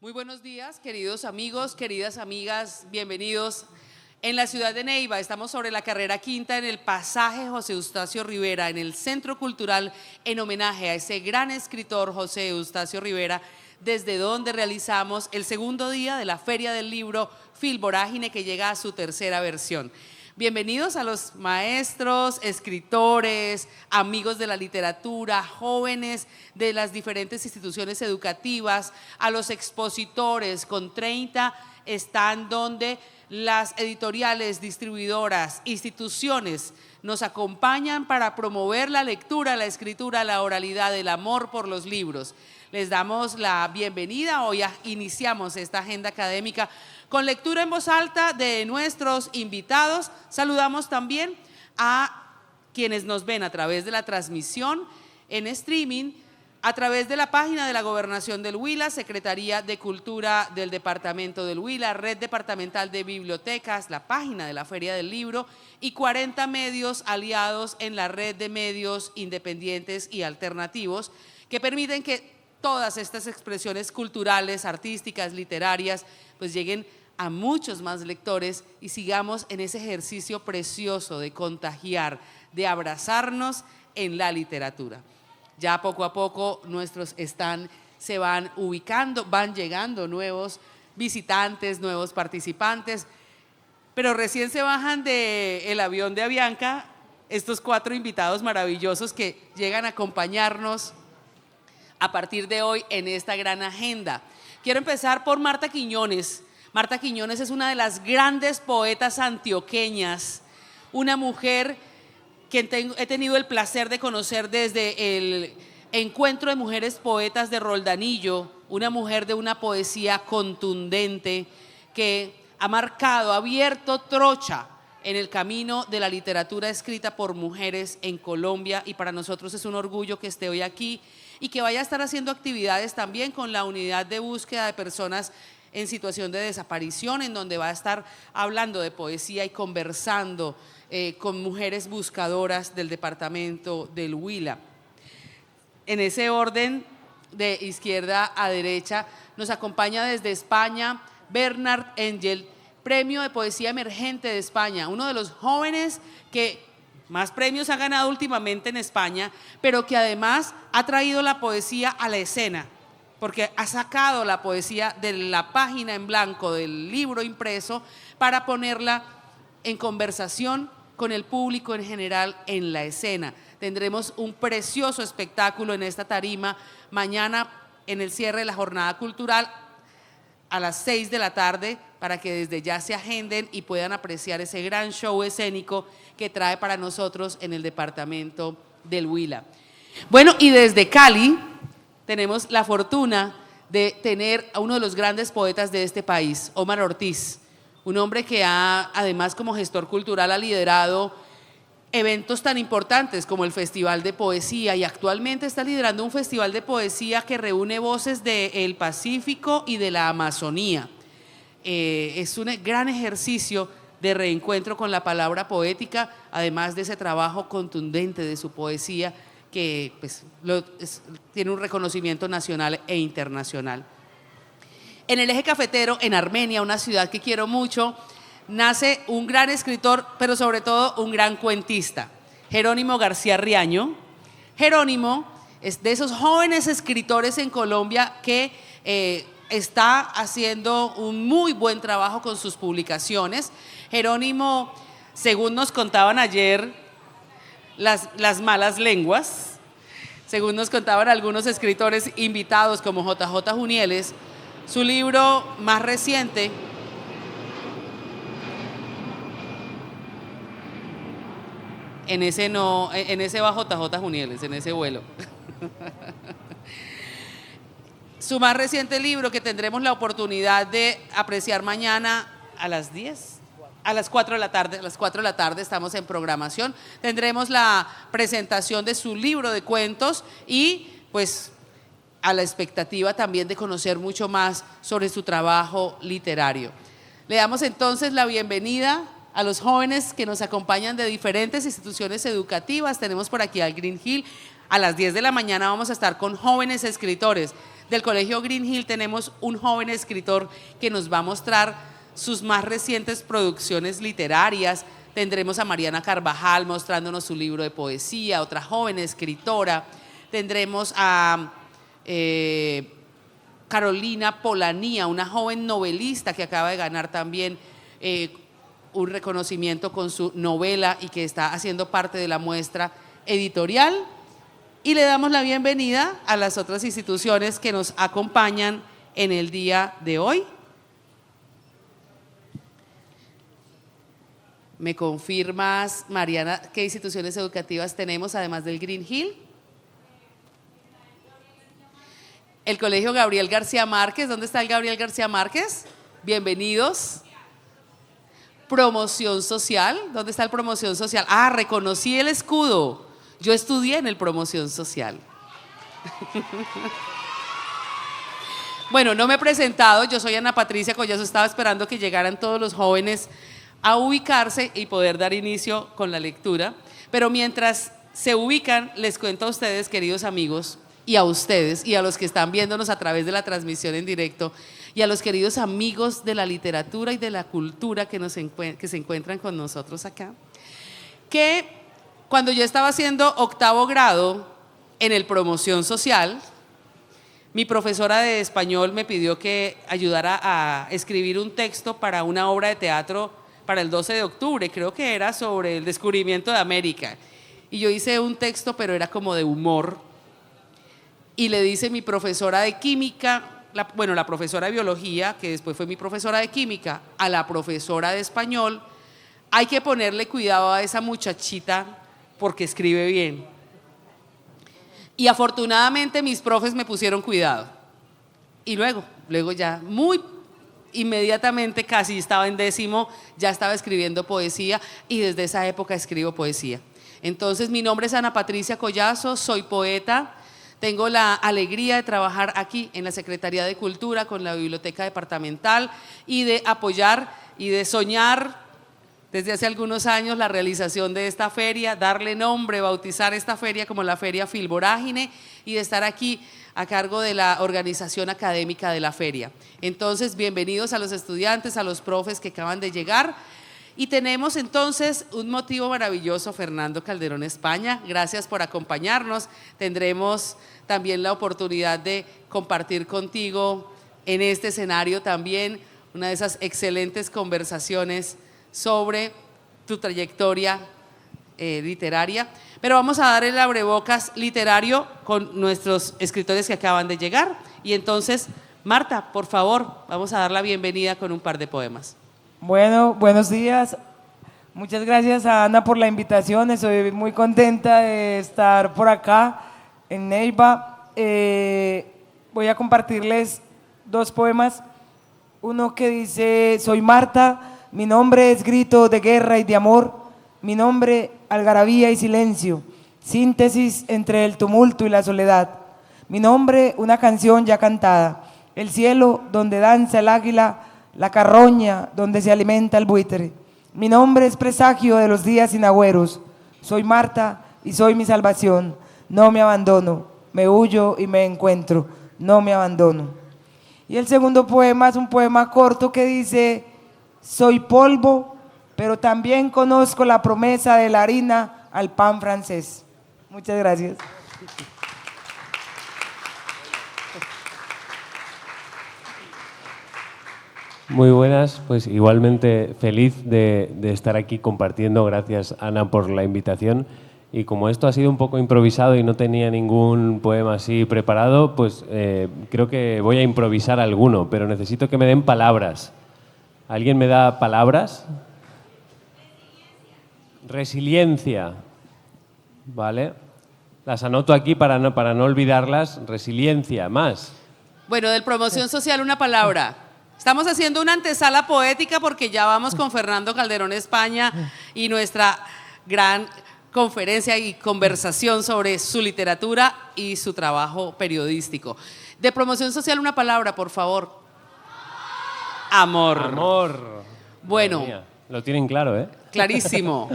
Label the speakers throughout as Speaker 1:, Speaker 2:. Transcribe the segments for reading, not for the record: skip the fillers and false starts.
Speaker 1: Muy buenos días, queridos amigos, queridas amigas, bienvenidos. En la ciudad de Neiva, estamos sobre la carrera quinta en el pasaje José Eustacio Rivera, en el Centro Cultural, en homenaje a ese gran escritor José Eustacio Rivera, desde donde realizamos el segundo día de la Feria del Libro Filvorágine, que llega a su tercera versión. Bienvenidos a los maestros, escritores, amigos de la literatura, jóvenes de las diferentes instituciones educativas, a los expositores. Con 30 están donde las editoriales, distribuidoras, instituciones nos acompañan para promover la lectura, la escritura, la oralidad, el amor por los libros. Les damos la bienvenida. Hoy iniciamos esta agenda académica con lectura en voz alta de nuestros invitados. Saludamos también a quienes nos ven a través de la transmisión en streaming, a través de la página de la Gobernación del Huila, Secretaría de Cultura del Departamento del Huila, Red Departamental de Bibliotecas, la página de la Feria del Libro y 40 medios aliados en la red de medios independientes y alternativos que permiten que todas estas expresiones culturales, artísticas, literarias, pues lleguen a muchos más lectores y sigamos en ese ejercicio precioso de contagiar, de abrazarnos en la literatura. Ya poco a poco nuestros se van ubicando, van llegando nuevos visitantes, nuevos participantes, pero recién se bajan del avión de Avianca estos 4 invitados maravillosos que llegan a acompañarnos a partir de hoy en esta gran agenda. Quiero empezar por Marta Quiñones. Marta Quiñones es una de las grandes poetas antioqueñas, una mujer que he tenido el placer de conocer desde el Encuentro de Mujeres Poetas de Roldanillo, una mujer de una poesía contundente que ha marcado, ha abierto trocha en el camino de la literatura escrita por mujeres en Colombia, y para nosotros es un orgullo que esté hoy aquí y que vaya a estar haciendo actividades también con la unidad de búsqueda de personas en situación de desaparición, en donde va a estar hablando de poesía y conversando con mujeres buscadoras del departamento del Huila. En ese orden, de izquierda a derecha, nos acompaña desde España Bernard Engel, Premio de Poesía Emergente de España, uno de los jóvenes que más premios ha ganado últimamente en España, pero que además ha traído la poesía a la escena, porque ha sacado la poesía de la página en blanco del libro impreso para ponerla en conversación con el público en general en la escena. Tendremos un precioso espectáculo en esta tarima mañana en el cierre de la jornada cultural a las 6 de la tarde, para que desde ya se agenden y puedan apreciar ese gran show escénico que trae para nosotros en el departamento del Huila. Bueno, y desde Cali tenemos la fortuna de tener a uno de los grandes poetas de este país, Omar Ortiz, un hombre que además como gestor cultural ha liderado eventos tan importantes como el Festival de Poesía, y actualmente está liderando un festival de poesía que reúne voces del Pacífico y de la Amazonía. Es un gran ejercicio de reencuentro con la palabra poética, además de ese trabajo contundente de su poesía que pues, tiene un reconocimiento nacional e internacional. En el eje cafetero, en Armenia, una ciudad que quiero mucho, nace un gran escritor, pero sobre todo un gran cuentista, Jerónimo García Riaño. Jerónimo es de esos jóvenes escritores en Colombia que está haciendo un muy buen trabajo con sus publicaciones. Jerónimo, según nos contaban ayer las malas lenguas, según nos contaban algunos escritores invitados como JJ Junieles, su libro más reciente, en ese va JJ Junieles, en ese vuelo. Su más reciente libro, que tendremos la oportunidad de apreciar mañana a las 10, a las 4 de la tarde, a las 4 de la tarde estamos en programación, tendremos la presentación de su libro de cuentos y pues a la expectativa también de conocer mucho más sobre su trabajo literario. Le damos entonces la bienvenida a los jóvenes que nos acompañan de diferentes instituciones educativas. Tenemos por aquí al Green Hill. A las 10 de la mañana vamos a estar con jóvenes escritores. del Colegio Green Hill tenemos un joven escritor que nos va a mostrar sus más recientes producciones literarias. Tendremos a Mariana Carvajal mostrándonos su libro de poesía, otra joven escritora. Tendremos a Carolina Polanía, una joven novelista que acaba de ganar también un reconocimiento con su novela y que está haciendo parte de la muestra editorial. Y le damos la bienvenida a las otras instituciones que nos acompañan en el día de hoy. ¿Me confirmas, Mariana, qué instituciones educativas tenemos además del Green Hill? El Colegio Gabriel García Márquez. ¿Dónde está el Gabriel García Márquez? Bienvenidos. Promoción social. ¿Dónde está el Promoción Social? Ah, reconocí el escudo. Yo estudié en el Promoción Social. Bueno, no me he presentado. Yo soy Ana Patricia Collazo. Estaba esperando que llegaran todos los jóvenes a ubicarse y poder dar inicio con la lectura. Pero mientras se ubican, les cuento a ustedes, queridos amigos, y a ustedes, y a los que están viéndonos a través de la transmisión en directo, y a los queridos amigos de la literatura y de la cultura que se encuentran con nosotros acá, que cuando yo estaba haciendo 8º grado en el Promoción Social, mi profesora de español me pidió que ayudara a escribir un texto para una obra de teatro para el 12 de octubre, creo que era sobre el descubrimiento de América. Y yo hice un texto, pero era como de humor. Y le dice mi profesora de química, la profesora de biología, que después fue mi profesora de química, a la profesora de español: hay que ponerle cuidado a esa muchachita porque escribe bien. Y afortunadamente mis profes me pusieron cuidado. Y luego ya muy inmediatamente, casi estaba en 10º, ya estaba escribiendo poesía y desde esa época escribo poesía. Entonces, mi nombre es Ana Patricia Collazo, soy poeta. Tengo la alegría de trabajar aquí en la Secretaría de Cultura con la Biblioteca Departamental y de apoyar y de soñar desde hace algunos años la realización de esta feria, darle nombre, bautizar esta feria como la Feria Filvorágine y de estar aquí a cargo de la organización académica de la feria. Entonces, bienvenidos a los estudiantes, a los profes que acaban de llegar. Y tenemos entonces un motivo maravilloso, Fernando Calderón España, gracias por acompañarnos. Tendremos también la oportunidad de compartir contigo en este escenario también una de esas excelentes conversaciones sobre tu trayectoria literaria. Pero vamos a dar el abrebocas literario con nuestros escritores que acaban de llegar. Y entonces, Marta, por favor, vamos a dar la bienvenida con un par de poemas.
Speaker 2: Bueno, buenos días. Muchas gracias a Ana por la invitación. Estoy muy contenta de estar por acá en Neiva. Voy a compartirles 2 poemas. Uno que dice: soy Marta, mi nombre es grito de guerra y de amor, mi nombre algarabía y silencio, síntesis entre el tumulto y la soledad. Mi nombre una canción ya cantada, el cielo donde danza el águila, la carroña donde se alimenta el buitre. Mi nombre es presagio de los días sin agüeros. Soy Marta y soy mi salvación. No me abandono, me huyo y me encuentro. No me abandono. Y el segundo poema es un poema corto que dice: soy polvo, pero también conozco la promesa de la harina al pan francés. Muchas gracias.
Speaker 3: Muy buenas, pues igualmente feliz de estar aquí compartiendo. Gracias, Ana, por la invitación. Y como esto ha sido un poco improvisado y no tenía ningún poema así preparado, pues creo que voy a improvisar alguno, pero necesito que me den palabras. ¿Alguien me da palabras? Resiliencia. Vale. Las anoto aquí para no olvidarlas. Resiliencia, más.
Speaker 1: Bueno, del Promoción Social una palabra. Estamos haciendo una antesala poética porque ya vamos con Fernando Calderón España y nuestra gran conferencia y conversación sobre su literatura y su trabajo periodístico. De Promoción Social una palabra, por favor. Amor.
Speaker 3: Amor.
Speaker 1: Bueno.
Speaker 3: Lo tienen claro, ¿eh?
Speaker 1: Clarísimo.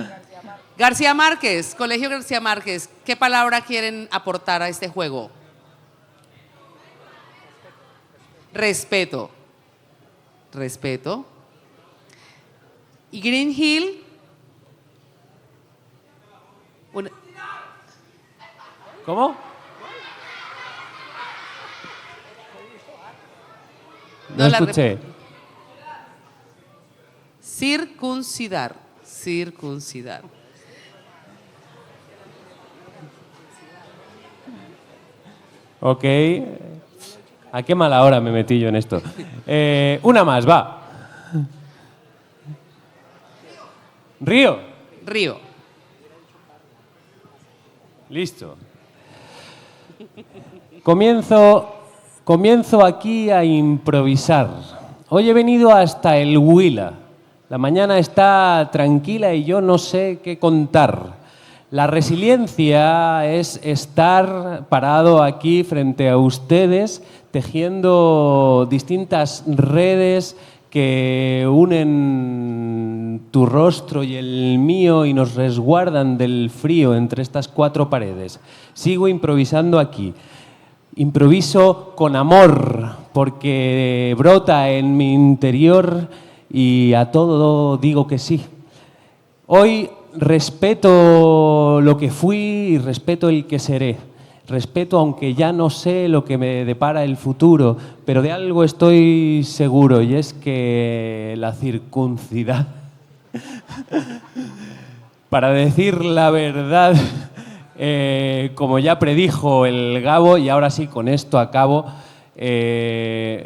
Speaker 1: García Márquez, Colegio García Márquez, ¿qué palabra quieren aportar a este juego? respeto. Respeto. Y Green Hill.
Speaker 3: ¿Cómo? No escuché.
Speaker 1: Circuncidar. Circuncidar.
Speaker 3: Ok. ¿A qué mala hora me metí yo en esto? Una más, va. Río.
Speaker 1: Río.
Speaker 3: Listo. Comienzo aquí a improvisar. Hoy he venido hasta el Huila. La mañana está tranquila y yo no sé qué contar. La resiliencia es estar parado aquí frente a ustedes, tejiendo distintas redes que unen tu rostro y el mío y nos resguardan del frío entre estas cuatro paredes. Sigo improvisando aquí. Improviso con amor, porque brota en mi interior y a todo digo que sí. Hoy respeto lo que fui y respeto el que seré. Respeto aunque ya no sé lo que me depara el futuro, pero de algo estoy seguro y es que la circuncidad, para decir la verdad, como ya predijo el Gabo, y ahora sí con esto acabo,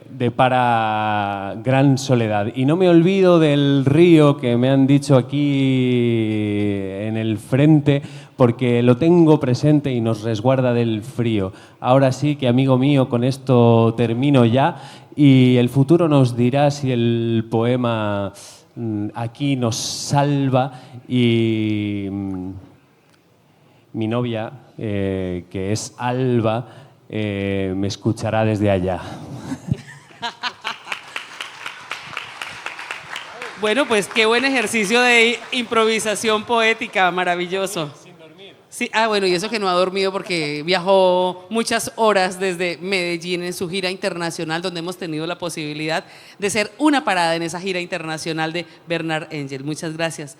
Speaker 3: depara gran soledad. Y no me olvido del río que me han dicho aquí en el frente, porque lo tengo presente y nos resguarda del frío. Ahora sí que, amigo mío, con esto termino ya y el futuro nos dirá si el poema aquí nos salva y mi novia, que es Alba, me escuchará desde allá.
Speaker 1: Bueno, pues qué buen ejercicio de improvisación poética, maravilloso. Sin dormir. Sí, bueno, y eso que no ha dormido porque viajó muchas horas desde Medellín en su gira internacional, donde hemos tenido la posibilidad de ser una parada en esa gira internacional de Bernard Angel. Muchas gracias.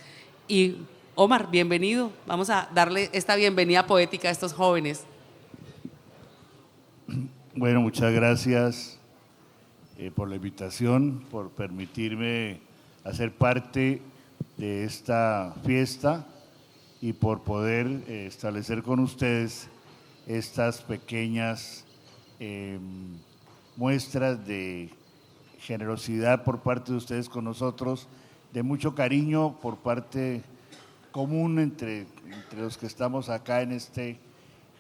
Speaker 1: Y Omar, bienvenido. Vamos a darle esta bienvenida poética a estos jóvenes.
Speaker 4: Bueno, muchas gracias por la invitación, por permitirme hacer parte de esta fiesta y por poder establecer con ustedes estas pequeñas muestras de generosidad por parte de ustedes con nosotros, de mucho cariño por parte común entre los que estamos acá en este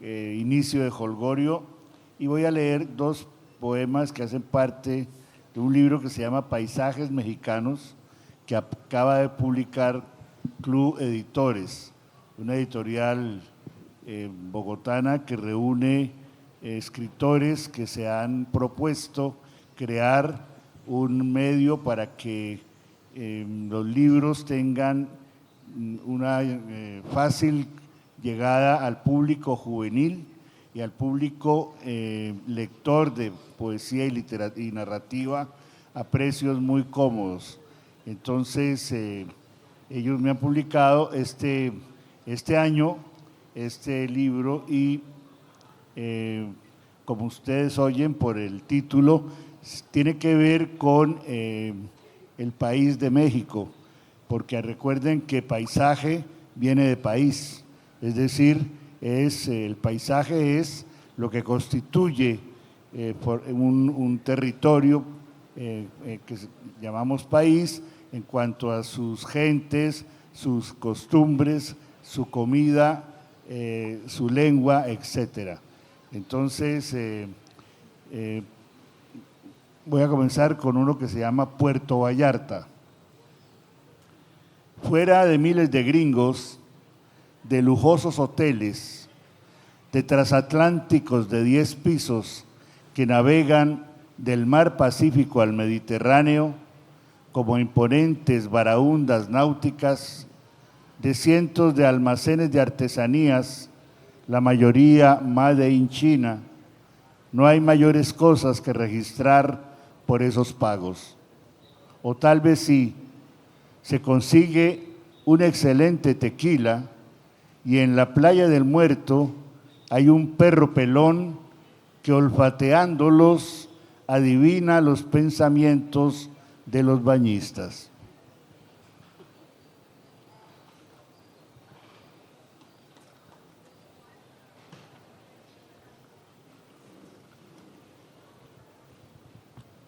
Speaker 4: inicio de Holgorio. Y voy a leer dos poemas que hacen parte de un libro que se llama Paisajes Mexicanos, que acaba de publicar Club Editores, una editorial bogotana que reúne escritores que se han propuesto crear un medio para que los libros tengan una fácil llegada al público juvenil y al público lector de poesía y narrativa a precios muy cómodos. Entonces, ellos me han publicado este año este libro y, como ustedes oyen por el título, tiene que ver con el país de México, porque recuerden que paisaje viene de país, es decir, el paisaje es lo que constituye un territorio que llamamos país en cuanto a sus gentes, sus costumbres, su comida, su lengua, etcétera. Entonces, voy a comenzar con uno que se llama Puerto Vallarta. Fuera de miles de gringos, de lujosos hoteles, de transatlánticos de 10 pisos que navegan del mar Pacífico al Mediterráneo como imponentes barahundas náuticas, de cientos de almacenes de artesanías, la mayoría made in China, no hay mayores cosas que registrar por esos pagos. O tal vez sí, se consigue un excelente tequila y en la playa del Muerto hay un perro pelón que olfateándolos adivina los pensamientos de los bañistas.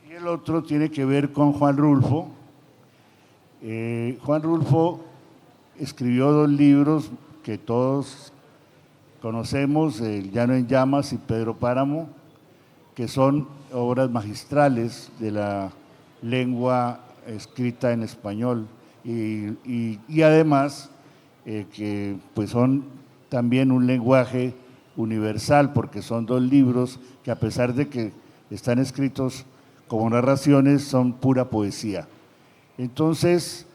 Speaker 4: Y el otro tiene que ver con Juan Rulfo. Juan Rulfo escribió 2 libros que todos conocemos, El Llano en Llamas y Pedro Páramo, que son obras magistrales de la lengua escrita en español y además que pues son también un lenguaje universal porque son 2 libros que a pesar de que están escritos como narraciones son pura poesía. Entonces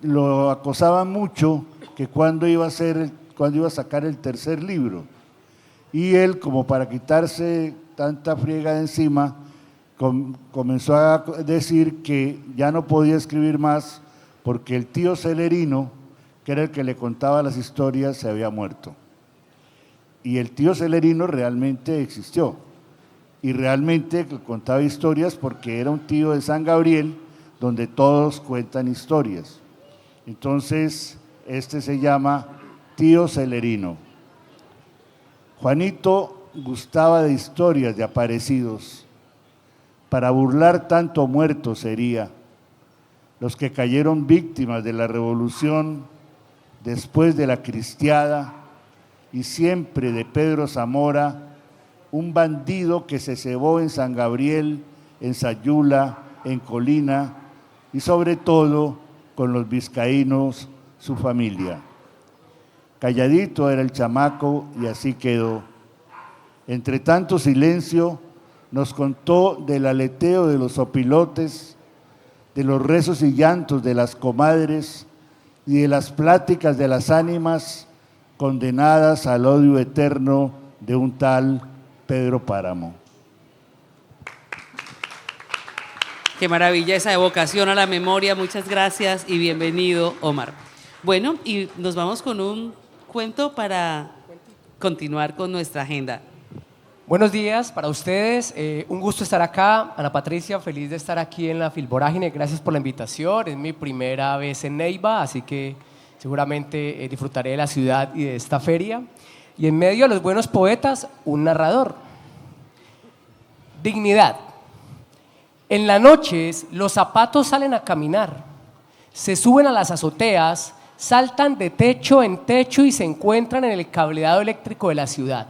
Speaker 4: lo acosaban mucho que cuando iba a sacar el 3er libro y él como para quitarse tanta friega de encima comenzó a decir que ya no podía escribir más porque el tío Celerino, que era el que le contaba las historias, se había muerto. Y el tío Celerino realmente existió y realmente contaba historias porque era un tío de San Gabriel donde todos cuentan historias. Entonces, este se llama Tío Celerino. Juanito gustaba de historias de aparecidos. Para burlar tanto muerto sería. Los que cayeron víctimas de la revolución después de la cristiada y siempre de Pedro Zamora, un bandido que se cebó en San Gabriel, en Sayula, en Colina y sobre todo con los vizcaínos, su familia. Calladito era el chamaco y así quedó. Entre tanto silencio, nos contó del aleteo de los opilotes, de los rezos y llantos de las comadres y de las pláticas de las ánimas condenadas al odio eterno de un tal Pedro Páramo.
Speaker 1: Qué maravilla esa evocación a la memoria. Muchas gracias y bienvenido, Omar. Bueno, y nos vamos con un cuento para continuar con nuestra agenda.
Speaker 5: Buenos días para ustedes, un gusto estar acá. Ana Patricia, feliz de estar aquí en la Filvorágine, gracias por la invitación, es mi primera vez en Neiva, así que seguramente disfrutaré de la ciudad y de esta feria. Y en medio de los buenos poetas, un narrador. Dignidad. En las noches los zapatos salen a caminar, se suben a las azoteas, saltan de techo en techo y se encuentran en el cableado eléctrico de la ciudad.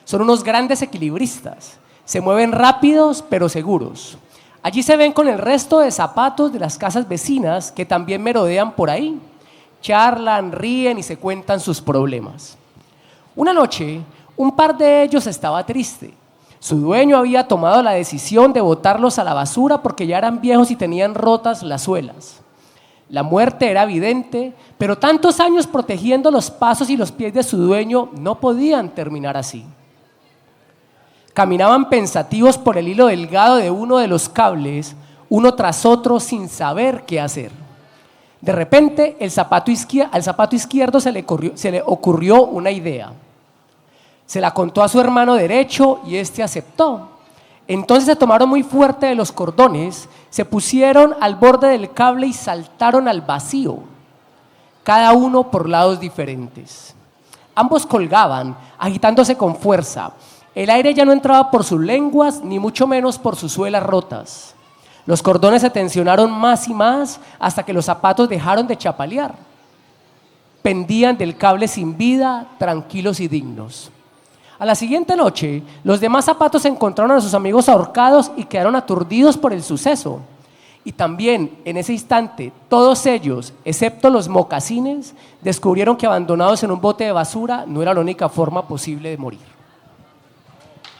Speaker 5: Son unos grandes equilibristas, se mueven rápidos pero seguros. Allí se ven con el resto de zapatos de las casas vecinas que también merodean por ahí. Charlan, ríen y se cuentan sus problemas. Una noche, un par de ellos estaba triste. Su dueño había tomado la decisión de botarlos a la basura porque ya eran viejos y tenían rotas las suelas. La muerte era evidente, pero tantos años protegiendo los pasos y los pies de su dueño no podían terminar así. Caminaban pensativos por el hilo delgado de uno de los cables, uno tras otro sin saber qué hacer. De repente, al zapato izquierdo se le ocurrió una idea. Se la contó a su hermano derecho y este aceptó. Entonces se tomaron muy fuerte de los cordones, se pusieron al borde del cable y saltaron al vacío, cada uno por lados diferentes. Ambos colgaban, agitándose con fuerza. El aire ya no entraba por sus lenguas, ni mucho menos por sus suelas rotas. Los cordones se tensionaron más y más hasta que los zapatos dejaron de chapalear. Pendían del cable sin vida, tranquilos y dignos. A la siguiente noche, los demás zapatos encontraron a sus amigos ahorcados y quedaron aturdidos por el suceso. Y también, en ese instante, todos ellos, excepto los mocasines, descubrieron que abandonados en un bote de basura no era la única forma posible de morir.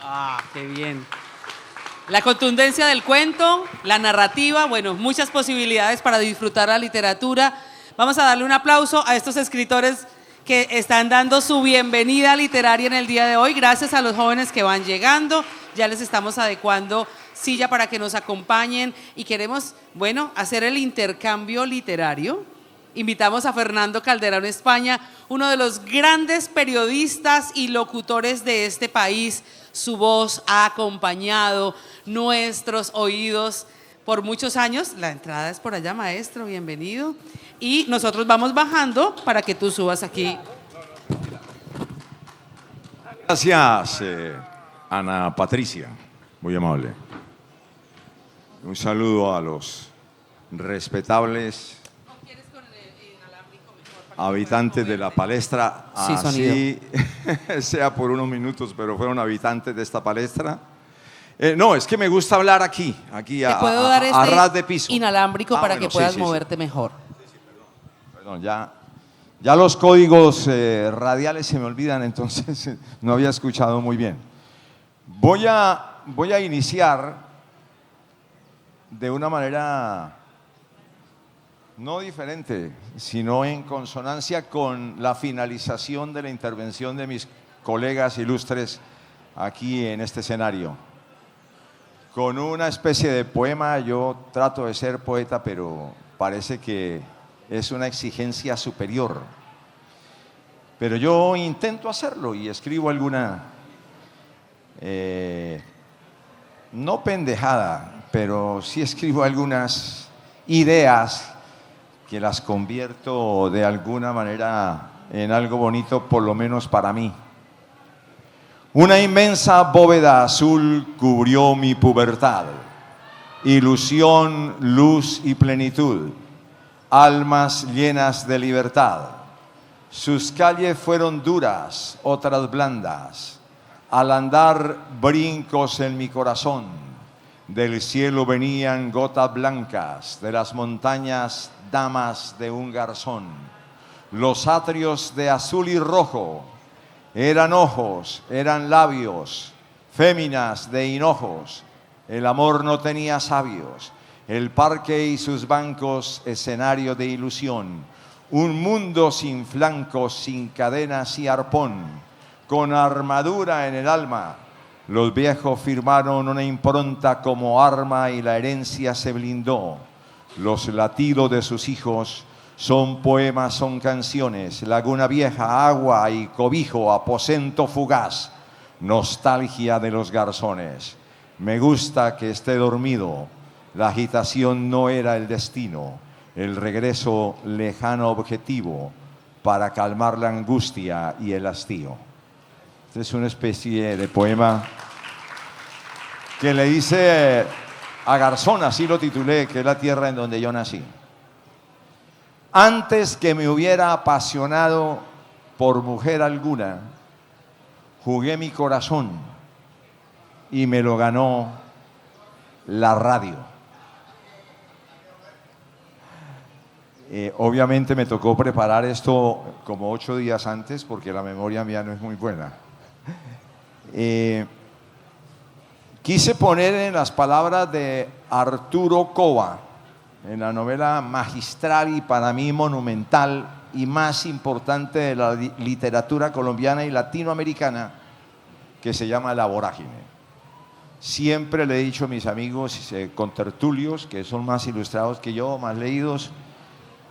Speaker 1: Ah, qué bien. La contundencia del cuento, la narrativa, bueno, muchas posibilidades para disfrutar la literatura. Vamos a darle un aplauso a estos escritores que están dando su bienvenida literaria en el día de hoy. Gracias a los jóvenes que van llegando, ya les estamos adecuando silla para que nos acompañen y queremos, bueno, hacer el intercambio literario. Invitamos a Fernando Calderón España, uno de los grandes periodistas y locutores de este país. Su voz ha acompañado nuestros oídos por muchos años. La entrada es por allá, maestro, bienvenido. Y nosotros vamos bajando para que tú subas aquí.
Speaker 6: Gracias, Ana Patricia, muy amable. Un saludo a los respetables habitantes de la palestra,
Speaker 1: Sí,
Speaker 6: así sea por unos minutos, pero fueron habitantes de esta palestra. No, es que me gusta hablar aquí
Speaker 1: Te puedo dar
Speaker 6: a ras de
Speaker 1: este
Speaker 6: piso.
Speaker 1: inalámbrico para
Speaker 6: bueno,
Speaker 1: que puedas
Speaker 6: sí.
Speaker 1: moverte mejor.
Speaker 6: Perdón, ya los códigos radiales se me olvidan, entonces no había escuchado muy bien. Voy a iniciar de una manera no diferente, sino en consonancia con la finalización de la intervención de mis colegas ilustres aquí en este escenario. Con una especie de poema. Yo trato de ser poeta, pero parece que es una exigencia superior. Pero yo intento hacerlo y escribo alguna, no pendejada, pero sí escribo algunas ideas que las convierto de alguna manera en algo bonito, por lo menos para mí. Una inmensa bóveda azul cubrió mi pubertad, ilusión, luz y plenitud, almas llenas de libertad. Sus calles fueron duras, otras blandas, al andar brincos en mi corazón. Del cielo venían gotas blancas, de las montañas damas de un garzón. Los atrios de azul y rojo eran ojos, eran labios, féminas de hinojos. El amor no tenía sabios. El parque y sus bancos, escenario de ilusión. Un mundo sin flancos, sin cadenas y arpón, con armadura en el alma. Los viejos firmaron una impronta como arma y la herencia se blindó. Los latidos de sus hijos son poemas, son canciones. Laguna vieja, agua y cobijo, aposento fugaz, nostalgia de los garzones. Me gusta que esté dormido. La agitación no era el destino, el regreso lejano objetivo para calmar la angustia y el hastío. Esta es una especie de poema que le hice a Garzón, así lo titulé, que es la tierra en donde yo nací. Antes que me hubiera apasionado por mujer alguna, jugué mi corazón y me lo ganó la radio. Obviamente me tocó preparar esto como 8 días antes porque la memoria mía no es muy buena. Quise poner en las palabras de Arturo Cova, en la novela magistral y para mí monumental y más importante de la literatura colombiana y latinoamericana, que se llama La Vorágine. Siempre le he dicho a mis amigos contertulios, que son más ilustrados que yo, más leídos,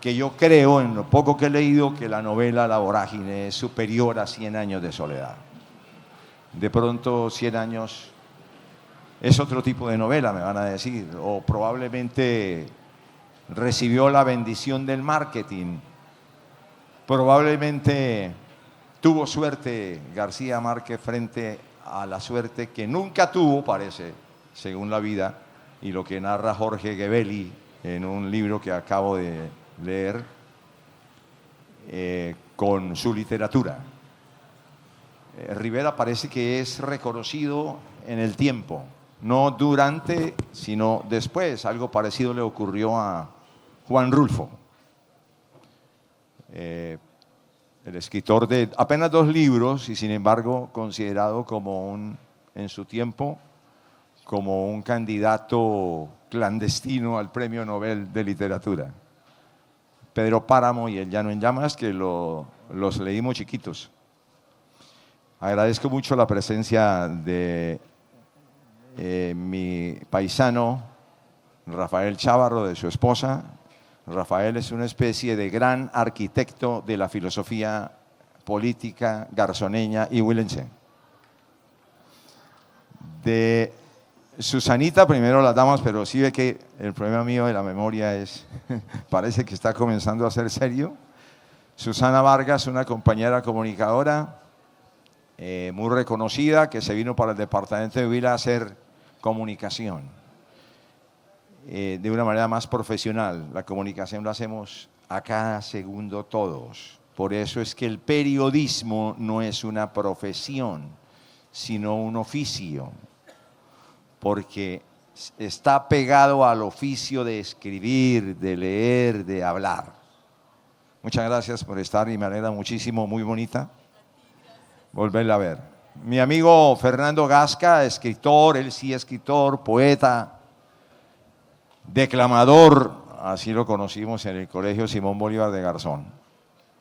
Speaker 6: que yo creo, en lo poco que he leído, que la novela La Vorágine es superior a 100 años de soledad. De pronto 100 años es otro tipo de novela, me van a decir, o probablemente recibió la bendición del marketing, probablemente tuvo suerte García Márquez frente a la suerte que nunca tuvo, parece, según la vida, y lo que narra Jorge Gebelli en un libro que acabo de leer con su literatura. Rivera parece que es reconocido en el tiempo, no durante, sino después. Algo parecido le ocurrió a Juan Rulfo, el escritor de apenas 2 libros y sin embargo considerado como en su tiempo como un candidato clandestino al Premio Nobel de Literatura. Pedro Páramo y El Llano en Llamas, que los leímos chiquitos. Agradezco mucho la presencia de mi paisano Rafael Chávarro, de su esposa. Rafael es una especie de gran arquitecto de la filosofía política garzoneña y huilense. De Susanita, primero las damas, pero sí ve que el problema mío de la memoria es, parece que está comenzando a ser serio. Susana Vargas, una compañera comunicadora muy reconocida, que se vino para el departamento de Huila a hacer comunicación de una manera más profesional. La comunicación la hacemos a cada segundo todos. Por eso es que el periodismo no es una profesión, sino un oficio, porque está pegado al oficio de escribir, de leer, de hablar. Muchas gracias por estar y me alegra muchísimo, muy bonita volverla a ver. Mi amigo Fernando Gasca, escritor, él sí escritor, poeta, declamador, así lo conocimos en el Colegio Simón Bolívar de Garzón,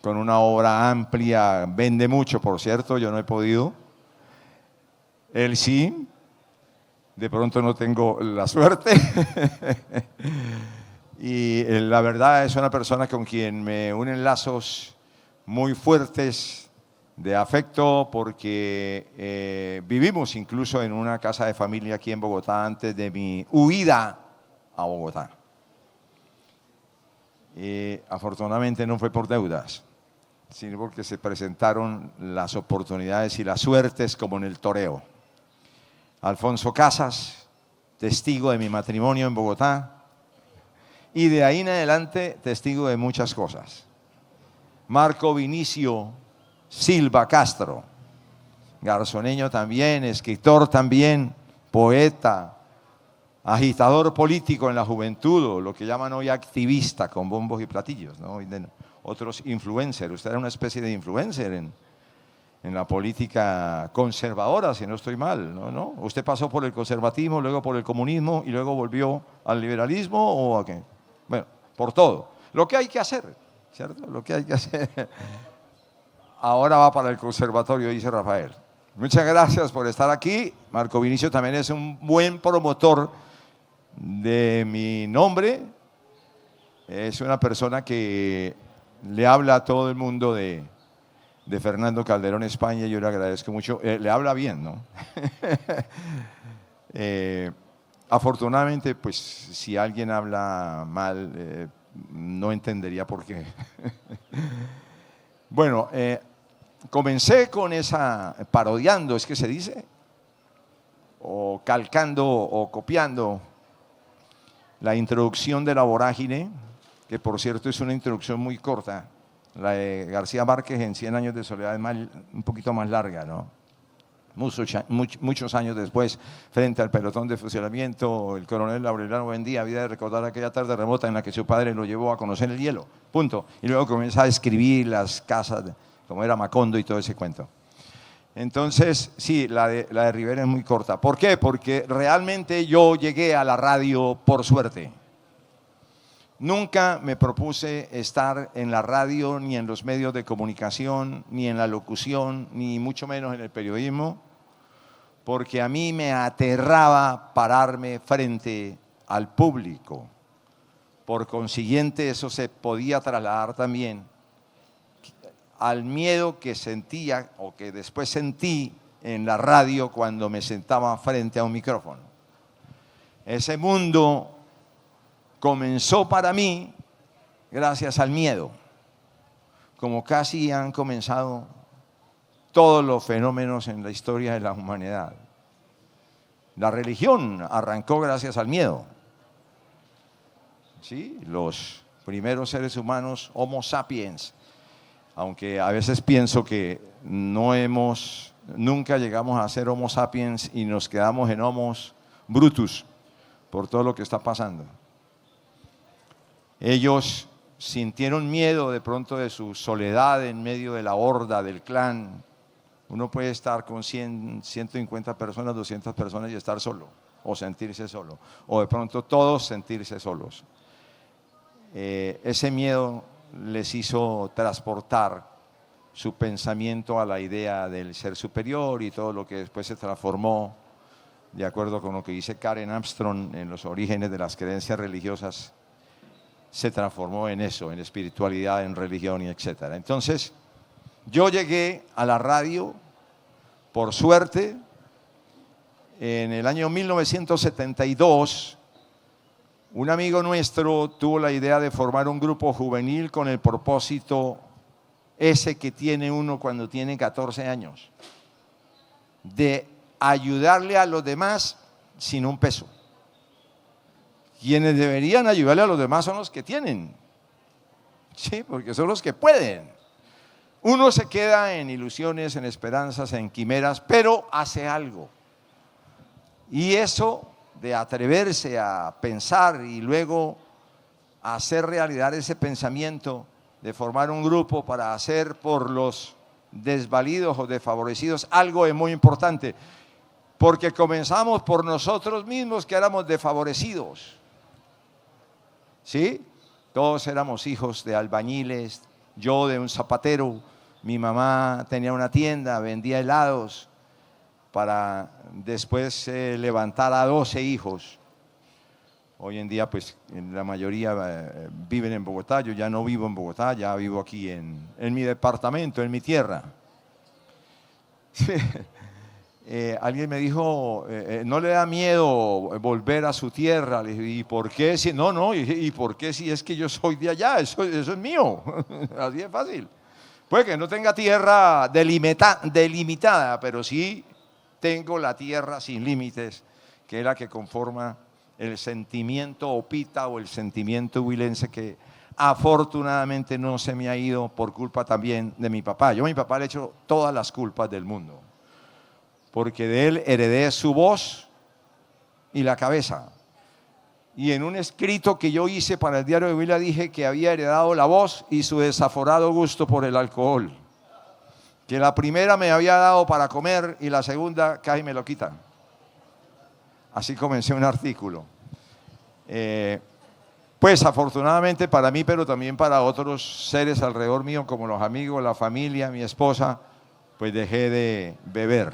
Speaker 6: con una obra amplia, vende mucho, por cierto, yo no he podido. Él sí, de pronto no tengo la suerte. Y la verdad es una persona con quien me unen lazos muy fuertes de afecto, porque vivimos incluso en una casa de familia aquí en Bogotá antes de mi huida a Bogotá. Y afortunadamente no fue por deudas, sino porque se presentaron las oportunidades y las suertes como en el toreo. Alfonso Casas, testigo de mi matrimonio en Bogotá, y de ahí en adelante testigo de muchas cosas. Marco Vinicio Silva Castro, garzoneño también, escritor también, poeta, agitador político en la juventud, o lo que llaman hoy activista con bombos y platillos, ¿no? Otros influencers. Usted era una especie de influencer en la política conservadora, si no estoy mal, ¿no? Usted pasó por el conservatismo, luego por el comunismo y luego volvió al liberalismo, ¿o a qué? Bueno, por todo. Lo que hay que hacer, ¿cierto? Lo que hay que hacer. Ahora va para el conservatorio, dice Rafael. Muchas gracias por estar aquí. Marco Vinicio también es un buen promotor de mi nombre. Es una persona que le habla a todo el mundo de Fernando Calderón España. Yo le agradezco mucho. Le habla bien, ¿no? Afortunadamente, pues si alguien habla mal, no entendería por qué. Bueno, comencé con esa, parodiando, es que se dice, o calcando o copiando la introducción de La Vorágine, que por cierto es una introducción muy corta. La de García Márquez en 100 años de soledad es un poquito más larga, ¿no? Muchos años después, frente al pelotón de fusilamiento, el coronel Laurelano Buendía había de recordar aquella tarde remota en la que su padre lo llevó a conocer el hielo, punto. Y luego comienza a escribir las casas, como era Macondo y todo ese cuento. Entonces, sí, la de Rivera es muy corta. ¿Por qué? Porque realmente yo llegué a la radio por suerte. Nunca me propuse estar en la radio, ni en los medios de comunicación, ni en la locución, ni mucho menos en el periodismo, porque a mí me aterraba pararme frente al público. Por consiguiente, eso se podía trasladar también al miedo que sentía o que después sentí en la radio cuando me sentaba frente a un micrófono. Ese mundo comenzó para mí gracias al miedo, como casi han comenzado todos los fenómenos en la historia de la humanidad. La religión arrancó gracias al miedo. ¿Sí? Los primeros seres humanos, Homo sapiens, aunque a veces pienso que nunca llegamos a ser Homo sapiens y nos quedamos en Homo brutus por todo lo que está pasando. Ellos sintieron miedo de pronto de su soledad en medio de la horda, del clan. Uno puede estar con 100, 150 personas, 200 personas y estar solo, o sentirse solo, o de pronto todos sentirse solos. Ese miedo les hizo transportar su pensamiento a la idea del ser superior y todo lo que después se transformó de acuerdo con lo que dice Karen Armstrong en los orígenes de las creencias religiosas, se transformó en eso, en espiritualidad, en religión y etc. Entonces, yo llegué a la radio, por suerte, en el año 1972, un amigo nuestro tuvo la idea de formar un grupo juvenil con el propósito ese que tiene uno cuando tiene 14 años, de ayudarle a los demás sin un peso. Quienes deberían ayudarle a los demás son los que tienen, sí, porque son los que pueden. Uno se queda en ilusiones, en esperanzas, en quimeras, pero hace algo. Y eso de atreverse a pensar y luego hacer realidad ese pensamiento, de formar un grupo para hacer por los desvalidos o desfavorecidos, algo es muy importante, porque comenzamos por nosotros mismos que éramos desfavorecidos, ¿sí? Todos éramos hijos de albañiles, yo de un zapatero, mi mamá tenía una tienda, vendía helados, para después levantar a 12 hijos. Hoy en día, pues, la mayoría viven en Bogotá. Yo ya no vivo en Bogotá, ya vivo aquí en mi departamento, en mi tierra. Alguien me dijo, ¿no le da miedo volver a su tierra? Le dije, ¿y por qué? Si, no, ¿y por qué si es que yo soy de allá? Eso es mío, así es fácil. Puede que no tenga tierra delimitada, pero sí tengo la tierra sin límites, que es la que conforma el sentimiento opita o el sentimiento huilense, que afortunadamente no se me ha ido por culpa también de mi papá. Yo a mi papá le echo todas las culpas del mundo, porque de él heredé su voz y la cabeza. Y en un escrito que yo hice para el diario de Huila dije que había heredado la voz y su desaforado gusto por el alcohol, que la primera me había dado para comer y la segunda casi me lo quitan. Así comencé un artículo. Pues afortunadamente para mí, pero también para otros seres alrededor mío, como los amigos, la familia, mi esposa, pues dejé de beber.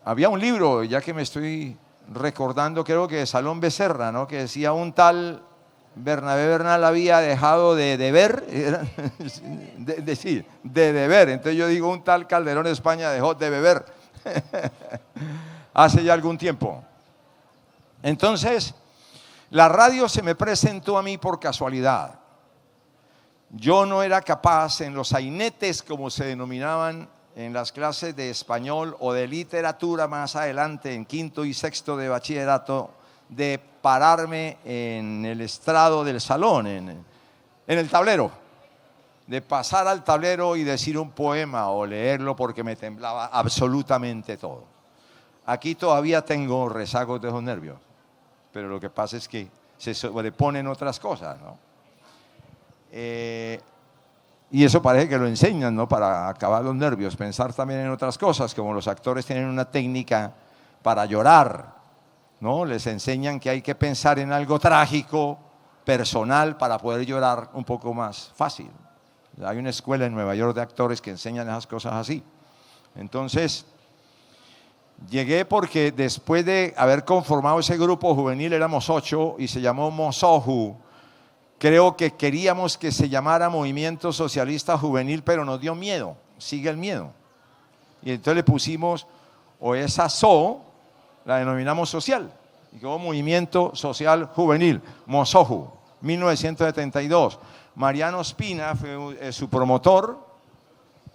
Speaker 6: Había un libro, ya que me estoy recordando, creo que de Salón Becerra, ¿no?, que decía un tal Bernabé Bernal había dejado de beber, de beber. Entonces yo digo, un tal Calderón España dejó de beber hace ya algún tiempo. Entonces, la radio se me presentó a mí por casualidad. Yo no era capaz, en los sainetes, como se denominaban en las clases de español o de literatura más adelante, en quinto y sexto de bachillerato, de pararme en el estrado del salón, en el tablero, de pasar al tablero y decir un poema o leerlo, porque me temblaba absolutamente todo. Aquí todavía tengo rezagos de esos nervios, pero lo que pasa es que se sobreponen otras cosas, ¿no? Y eso parece que lo enseñan, ¿no?, para acabar los nervios, pensar también en otras cosas, como los actores tienen una técnica para llorar, ¿no? Les enseñan que hay que pensar en algo trágico, personal, para poder llorar un poco más fácil. Hay una escuela en Nueva York de actores que enseñan esas cosas así. Entonces, llegué porque después de haber conformado ese grupo juvenil, éramos 8 y se llamó Mosoju. Creo que queríamos que se llamara Movimiento Socialista Juvenil, pero nos dio miedo, sigue el miedo. Y entonces le pusimos, o esa SO, la denominamos social, y quedó Movimiento Social Juvenil, Mosoju, 1972. Mariano Espina fue su promotor,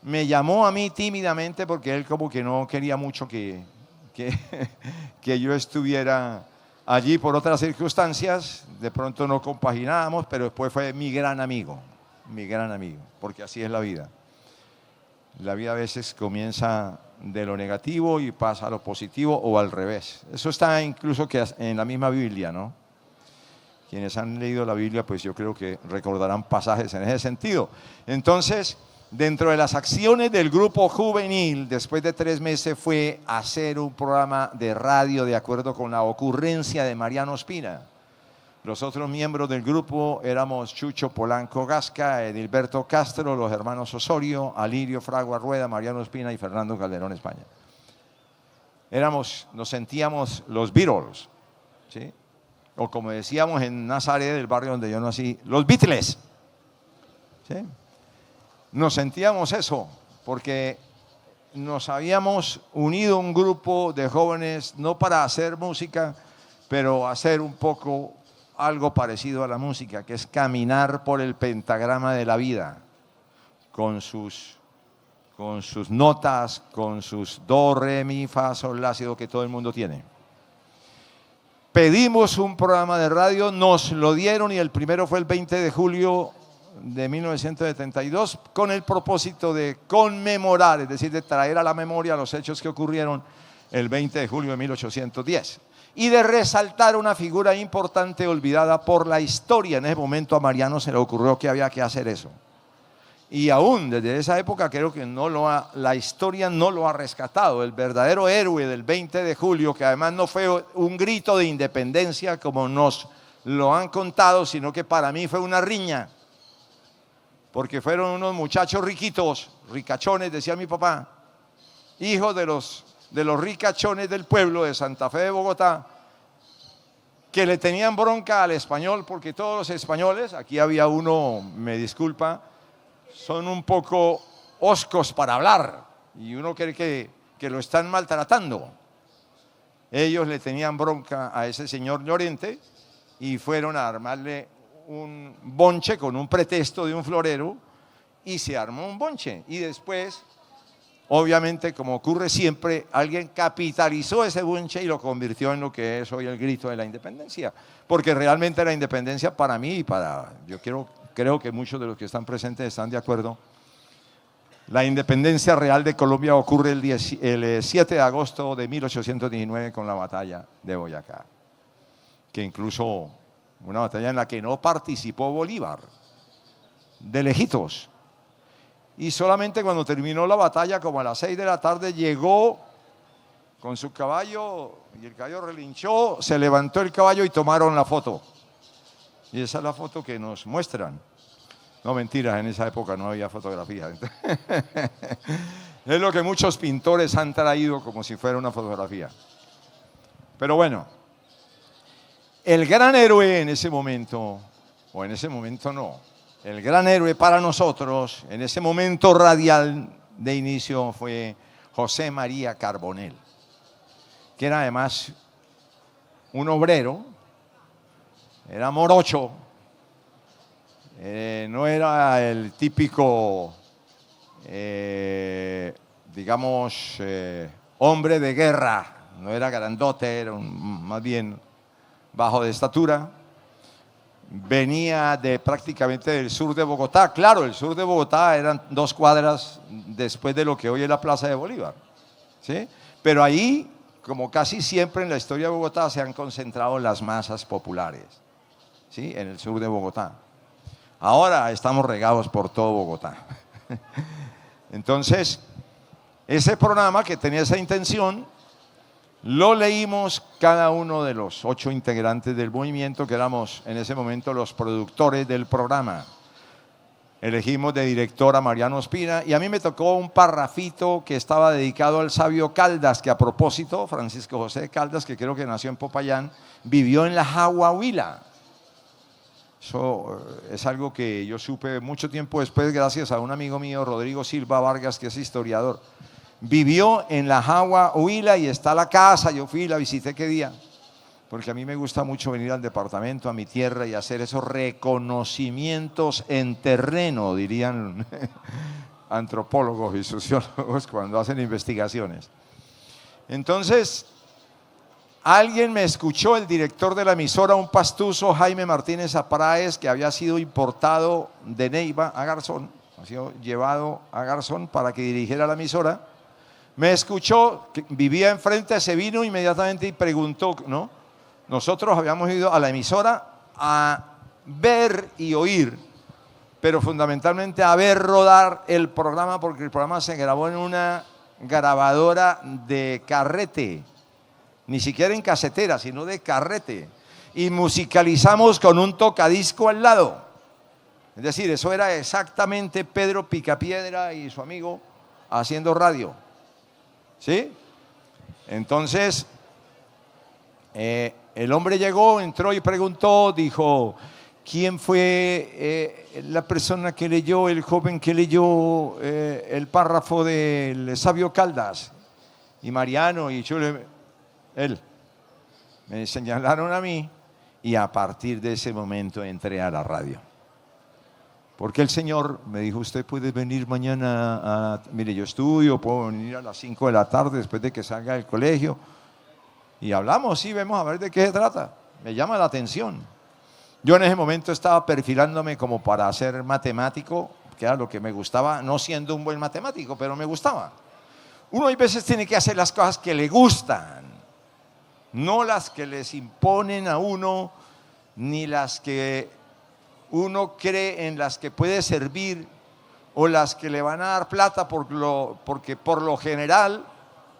Speaker 6: me llamó a mí tímidamente porque él como que no quería mucho que yo estuviera allí por otras circunstancias, de pronto no compaginábamos, pero después fue mi gran amigo, porque así es la vida. La vida a veces comienza de lo negativo y pasa a lo positivo o al revés. Eso está incluso que en la misma Biblia, ¿no? Quienes han leído la Biblia, pues yo creo que recordarán pasajes en ese sentido. Entonces, dentro de las acciones del grupo juvenil, después de 3 meses, fue hacer un programa de radio de acuerdo con la ocurrencia de Mariano Espina. Los otros miembros del grupo éramos Chucho Polanco Gasca, Edilberto Castro, los hermanos Osorio, Alirio Fragua Rueda, Mariano Espina y Fernando Calderón España. nos sentíamos los Beatles, ¿sí? O como decíamos en Nazaret, del barrio donde yo nací, los Beatles, ¿sí? Nos sentíamos eso, porque nos habíamos unido un grupo de jóvenes, no para hacer música, pero hacer un poco algo parecido a la música, que es caminar por el pentagrama de la vida, con sus notas, con sus do, re, mi, fa, sol, la, si, do, que todo el mundo tiene. Pedimos un programa de radio, nos lo dieron y el primero fue el 20 de julio de 1972 con el propósito de conmemorar, es decir, de traer a la memoria los hechos que ocurrieron el 20 de julio de 1810 y de resaltar una figura importante olvidada por la historia. En ese momento a Mariano se le ocurrió que había que hacer eso. Y aún desde esa época creo que la historia no lo ha rescatado. El verdadero héroe del 20 de julio, que además no fue un grito de independencia como nos lo han contado, sino que para mí fue una riña, porque fueron unos muchachos riquitos, ricachones, decía mi papá, hijos de los ricachones del pueblo de Santa Fe de Bogotá, que le tenían bronca al español, porque todos los españoles, aquí había uno, me disculpa, son un poco hoscos para hablar y uno cree que lo están maltratando. Ellos le tenían bronca a ese señor Llorente y fueron a armarle un bonche con un pretexto de un florero y se armó un bonche. Y después, obviamente, como ocurre siempre, alguien capitalizó ese bonche y lo convirtió en lo que es hoy el grito de la independencia. Porque realmente la independencia para mí y creo que muchos de los que están presentes están de acuerdo. La independencia real de Colombia ocurre el 7 de agosto de 1819 con la batalla de Boyacá, que incluso una batalla en la que no participó Bolívar, de lejitos. Y solamente cuando terminó la batalla, como a las 6 de la tarde, llegó con su caballo y el caballo relinchó, se levantó el caballo y tomaron la foto. Y esa es la foto que nos muestran. No, mentiras, en esa época no había fotografía. Es lo que muchos pintores han traído como si fuera una fotografía. Pero bueno, el gran héroe en ese momento, o en ese momento no, el gran héroe para nosotros, en ese momento radial de inicio, fue José María Carbonell, que era además un obrero, era morocho, no era el típico, digamos, hombre de guerra, no era grandote, era más bien bajo de estatura. Venía prácticamente del sur de Bogotá. Claro, el sur de Bogotá eran 2 cuadras después de lo que hoy es la Plaza de Bolívar, ¿sí? Pero ahí, como casi siempre en la historia de Bogotá, se han concentrado las masas populares, ¿sí? En el sur de Bogotá. Ahora estamos regados por todo Bogotá. Entonces, ese programa que tenía esa intención, lo leímos cada uno de los 8 integrantes del movimiento, que éramos en ese momento los productores del programa. Elegimos de director a Mariano Ospina y a mí me tocó un parrafito que estaba dedicado al sabio Caldas, que a propósito, Francisco José Caldas, que creo que nació en Popayán, vivió en la Jagua Huila. Eso es algo que yo supe mucho tiempo después gracias a un amigo mío, Rodrigo Silva Vargas, que es historiador. Vivió en la Jagua Huila y está la casa, yo fui y la visité qué día, porque a mí me gusta mucho venir al departamento, a mi tierra y hacer esos reconocimientos en terreno, dirían antropólogos y sociólogos cuando hacen investigaciones. Entonces, alguien me escuchó, el director de la emisora, un pastuso, Jaime Martínez Apráez, que había sido importado de Neiva a Garzón, ha sido llevado a Garzón para que dirigiera la emisora. Me escuchó, que vivía enfrente, se vino inmediatamente y preguntó, ¿no? Nosotros habíamos ido a la emisora a ver y oír, pero fundamentalmente a ver rodar el programa, porque el programa se grabó en una grabadora de carrete, ni siquiera en casetera, sino de carrete, y musicalizamos con un tocadisco al lado. Es decir, eso era exactamente Pedro Picapiedra y su amigo haciendo radio, ¿sí? Entonces, el hombre llegó, entró y preguntó, dijo, ¿quién fue la persona que leyó, el joven que leyó el párrafo del sabio Caldas? Y Mariano y él. Me señalaron a mí y a partir de ese momento entré a la radio. Porque el Señor me dijo, usted puede venir mañana mire, yo estudio, puedo venir a las 5 de la tarde después de que salga del colegio. Y hablamos, sí, vemos a ver de qué se trata. Me llama la atención. Yo en ese momento estaba perfilándome como para ser matemático, que era lo que me gustaba, no siendo un buen matemático, pero me gustaba. Uno a veces tiene que hacer las cosas que le gustan, no las que les imponen a uno, ni las que uno cree en las que puede servir o las que le van a dar plata porque por lo general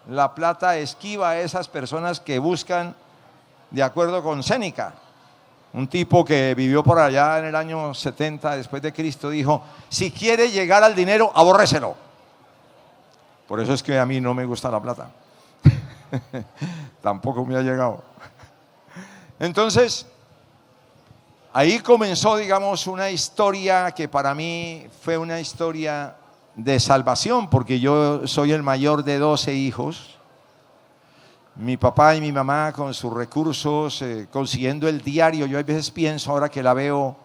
Speaker 6: la plata esquiva a esas personas que buscan, de acuerdo con Séneca, un tipo que vivió por allá en el año 70 después de Cristo, dijo, si quiere llegar al dinero, abórreselo. Por eso es que a mí no me gusta la plata. Tampoco me ha llegado. Entonces, ahí comenzó, digamos, una historia que para mí fue una historia de salvación, porque yo soy el mayor de 12 hijos. Mi papá y mi mamá con sus recursos, consiguiendo el diario. Yo a veces pienso, ahora que la veo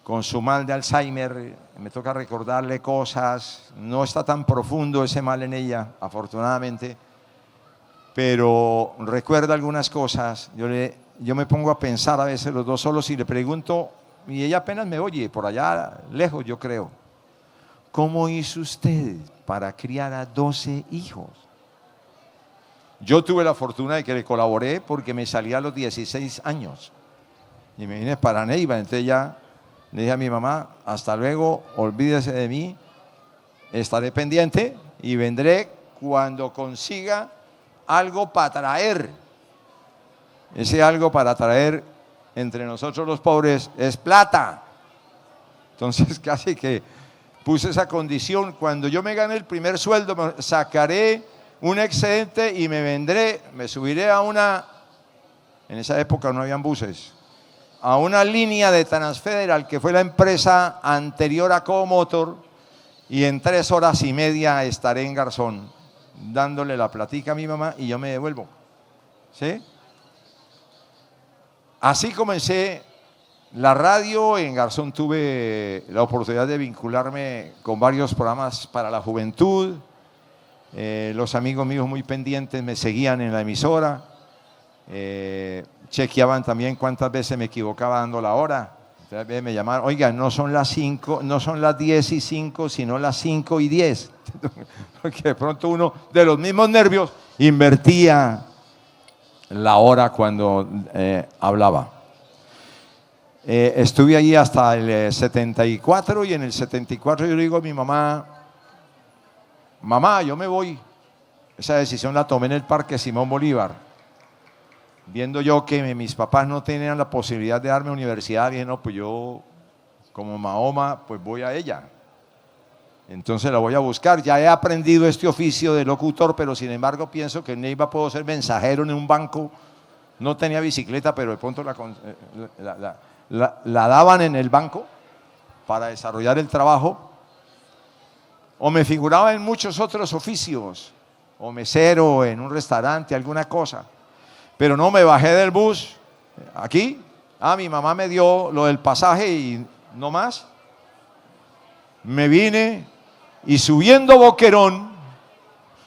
Speaker 6: con su mal de Alzheimer, me toca recordarle cosas. No está tan profundo ese mal en ella, afortunadamente, pero recuerda algunas cosas. Yo me pongo a pensar a veces los dos solos y le pregunto, y ella apenas me oye, por allá lejos yo creo, ¿cómo hizo usted para criar a 12 hijos? Yo tuve la fortuna de que le colaboré porque me salí a los 16 años y me vine para Neiva. Entonces ya le dije a mi mamá, hasta luego, olvídese de mí, estaré pendiente y vendré cuando consiga algo para traer. Ese algo para traer entre nosotros los pobres es plata. Entonces casi que puse esa condición. Cuando yo me gane el primer sueldo, me sacaré un excedente y me vendré, me subiré a en esa época no habían buses, a una línea de Transfederal, que fue la empresa anterior a Comotor, y en 3 horas y media estaré en Garzón, dándole la platica a mi mamá y yo me devuelvo. ¿Sí? Así comencé la radio. En Garzón tuve la oportunidad de vincularme con varios programas para la juventud. Los amigos míos muy pendientes me seguían en la emisora, chequeaban también cuántas veces me equivocaba dando la hora. Entonces me llamaban, oiga, no son las 5, no son las 10:05, sino las 5:10. Porque de pronto uno, de los mismos nervios, invertía la hora cuando hablaba. Estuve ahí hasta el 74 y en el 74 yo le digo a mi mamá, mamá, yo me voy. Esa decisión la tomé en el Parque Simón Bolívar. Viendo yo que mis papás no tenían la posibilidad de darme universidad, dije, no, pues yo, como Mahoma, pues voy a ella. Entonces la voy a buscar. Ya he aprendido este oficio de locutor, pero sin embargo pienso que en Neiva puedo ser mensajero en un banco. No tenía bicicleta, pero de pronto la daban en el banco para desarrollar el trabajo. O me figuraba en muchos otros oficios, o mesero en un restaurante, alguna cosa. Pero no, me bajé del bus aquí. Mi mamá me dio lo del pasaje y no más. Me vine y subiendo Boquerón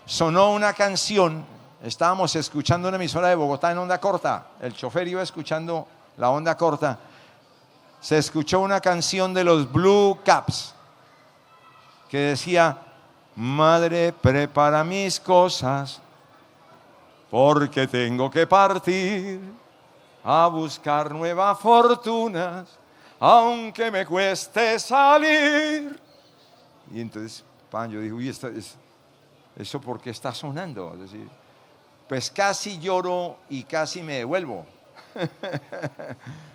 Speaker 6: sonó una canción. Estábamos escuchando una emisora de Bogotá en onda corta. El chofer iba escuchando la onda corta. Se escuchó una canción de los Blue Caps que decía, madre, prepara mis cosas porque tengo que partir a buscar nuevas fortunas, aunque me cueste salir. Y entonces, yo dije, uy, ¿eso por qué está sonando? Es decir, pues casi lloro y casi me devuelvo.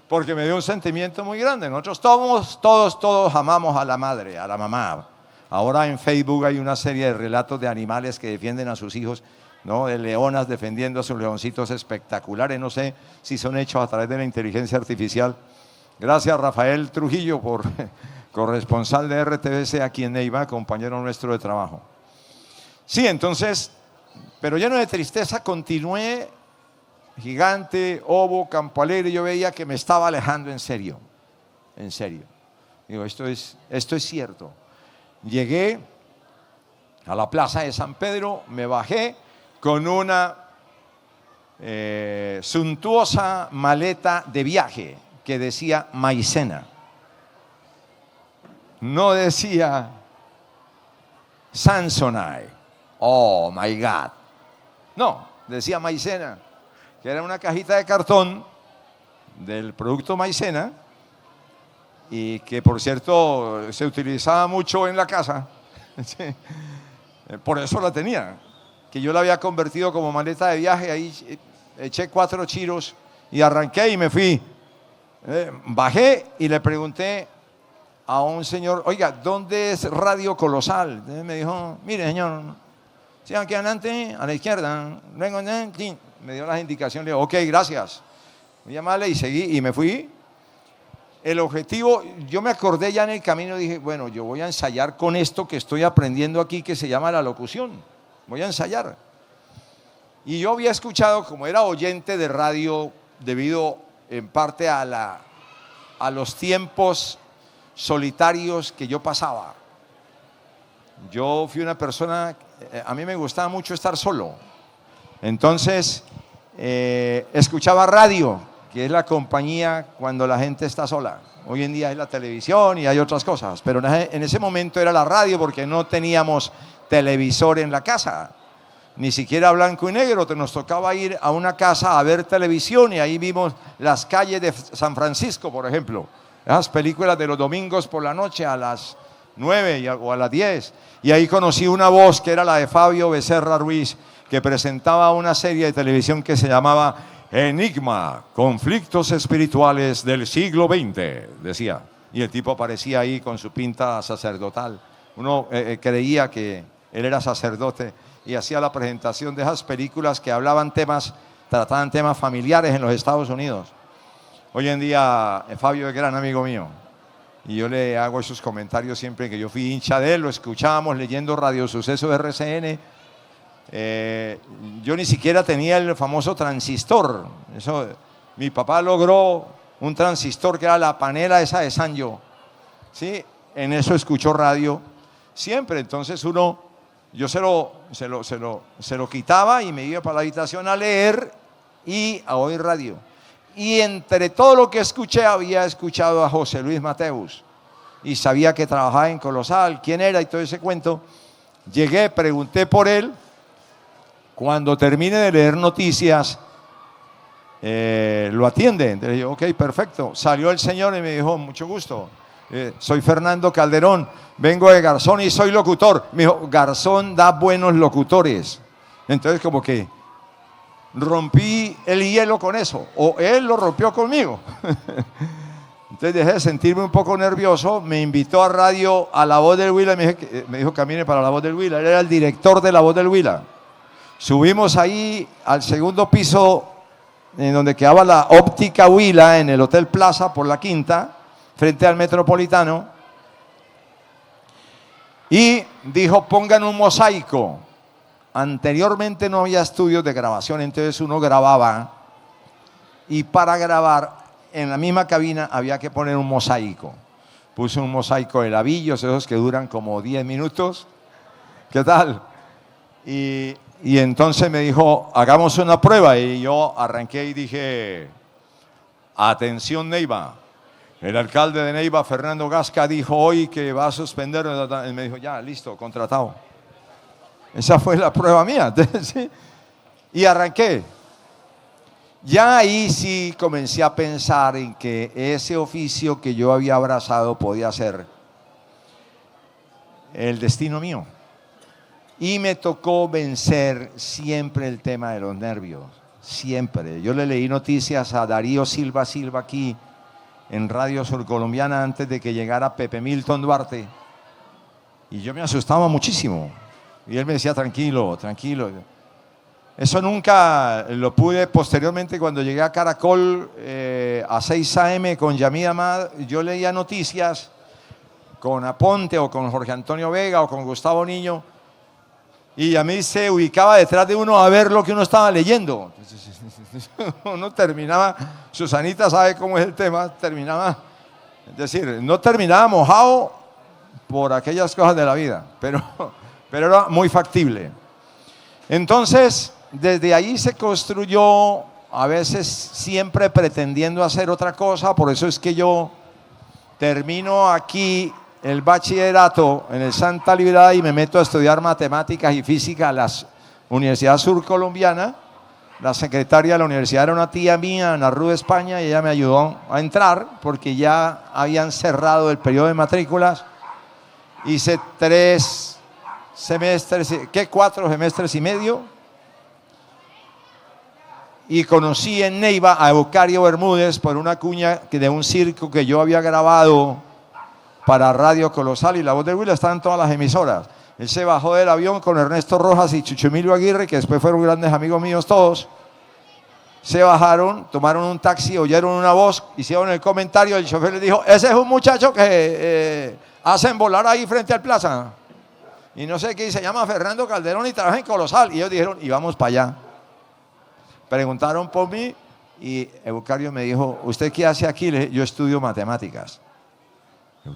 Speaker 6: Porque me dio un sentimiento muy grande. Nosotros todos amamos a la madre, a la mamá. Ahora en Facebook hay una serie de relatos de animales que defienden a sus hijos. ¿no? De leonas defendiendo a sus leoncitos espectaculares, no sé si son hechos a través de la inteligencia artificial. Gracias Rafael Trujillo por corresponsal de RTBC aquí en Neiva, compañero nuestro de trabajo. Sí, entonces, pero lleno de tristeza continué, Gigante, Ovo, Campo Alegre, yo veía que me estaba alejando en serio, en serio. Digo, esto es cierto. Llegué a la plaza de San Pedro, me bajé con una suntuosa maleta de viaje que decía maicena. No decía Samsonite. Oh my God. No, decía maicena, que era una cajita de cartón del producto maicena y que por cierto se utilizaba mucho en la casa. Sí. Por eso la tenía, que yo la había convertido como maleta de viaje. Ahí eché 4 chiros y arranqué y me fui. Bajé y le pregunté a un señor, oiga, ¿dónde es Radio Colosal? Me dijo, mire señor, sigan aquí adelante, a la izquierda, luego, me dio las indicaciones, le digo, ok, gracias. Muy amable y seguí y me fui. El objetivo, yo me acordé ya en el camino, dije, bueno, yo voy a ensayar con esto que estoy aprendiendo aquí, que se llama la locución. Voy a ensayar. Y yo había escuchado, como era oyente de radio, debido en parte a los tiempos solitarios que yo pasaba. Yo fui una persona, a mí me gustaba mucho estar solo. Entonces, escuchaba radio, que es la compañía cuando la gente está sola. Hoy en día es la televisión y hay otras cosas, pero en ese momento era la radio porque no teníamos televisor en la casa, ni siquiera blanco y negro. Nos tocaba ir a una casa a ver televisión y ahí vimos Las calles de San Francisco, por ejemplo, esas películas de los domingos por la noche a las 9 o a las 10, y ahí conocí una voz que era la de Fabio Becerra Ruiz, que presentaba una serie de televisión que se llamaba Enigma, conflictos espirituales del siglo XX, decía. Y el tipo aparecía ahí con su pinta sacerdotal. Uno creía que él era sacerdote y hacía la presentación de esas películas que trataban temas familiares en los Estados Unidos. Hoy en día Fabio es gran amigo mío y yo le hago esos comentarios siempre que yo fui hincha de él, lo escuchábamos leyendo Radio Suceso de RCN. Yo ni siquiera tenía el famoso transistor. Mi papá logró un transistor que era la panela esa de Sanyo, ¿sí? En eso escuchó radio siempre. Entonces yo se lo quitaba y me iba para la habitación a leer y a oír radio. Y entre todo lo que escuché había escuchado a José Luis Mateus y sabía que trabajaba en Colosal, quién era y todo ese cuento. Llegué, pregunté por él. Cuando termine de leer noticias, lo atiende. Entonces le digo, ok, perfecto. Salió el señor y me dijo, mucho gusto, soy Fernando Calderón, vengo de Garzón y soy locutor. Me dijo, Garzón da buenos locutores. Entonces como que rompí el hielo con eso, o él lo rompió conmigo. Entonces dejé de sentirme un poco nervioso, me invitó a radio, a La Voz del Huila, me dijo camine para La Voz del Huila. Él era el director de La Voz del Huila. Subimos ahí al segundo piso, en donde quedaba la óptica Huila, en el Hotel Plaza por la Quinta, frente al Metropolitano, y dijo, pongan un mosaico. Anteriormente no había estudios de grabación, entonces uno grababa, y para grabar en la misma cabina había que poner un mosaico. Puse un mosaico de labillos, esos que duran como 10 minutos. ¿Qué tal? Y entonces me dijo, hagamos una prueba, y yo arranqué y dije, atención Neiva, el alcalde de Neiva, Fernando Gasca, dijo hoy que va a suspender. Y me dijo, ya, listo, contratado. Esa fue la prueba mía. ¿Sí? Y arranqué. Ya ahí sí comencé a pensar en que ese oficio que yo había abrazado podía ser el destino mío. Y me tocó vencer siempre el tema de los nervios, siempre. Yo le leí noticias a Darío Silva aquí en Radio Surcolombiana antes de que llegara Pepe Milton Duarte, y yo me asustaba muchísimo. Y él me decía, tranquilo, tranquilo. Eso nunca lo pude. Posteriormente, cuando llegué a Caracol a 6 AM con Yamid Amad, yo leía noticias con Aponte o con Jorge Antonio Vega o con Gustavo Niño, y Yamid se ubicaba detrás de uno a ver lo que uno estaba leyendo. Entonces, uno terminaba, Susanita sabe cómo es el tema, terminaba, es decir, no terminaba mojado por aquellas cosas de la vida, pero era muy factible. Entonces, desde ahí se construyó, a veces siempre pretendiendo hacer otra cosa. Por eso es que yo termino aquí el bachillerato en el Santa Libertad y me meto a estudiar matemáticas y física a la Universidad Surcolombiana. La secretaria de la universidad era una tía mía, Ana Ruth España, y ella me ayudó a entrar porque ya habían cerrado el periodo de matrículas. Hice 3 semestres, 4 semestres y medio. Y conocí en Neiva a Eucario Bermúdez por una cuña de un circo que yo había grabado para Radio Colosal, y La Voz de Huila está en todas las emisoras. Él se bajó del avión con Ernesto Rojas y Chucho Emilio Aguirre, que después fueron grandes amigos míos todos. Se bajaron, tomaron un taxi, oyeron una voz, hicieron el comentario, el chofer les dijo: ese es un muchacho que hacen volar ahí frente al plaza. Y no sé qué, se llama Fernando Calderón y trabaja en Colosal. Y ellos dijeron: y vamos para allá. Preguntaron por mí y Eucario me dijo: ¿usted qué hace aquí? Le dije: yo estudio matemáticas.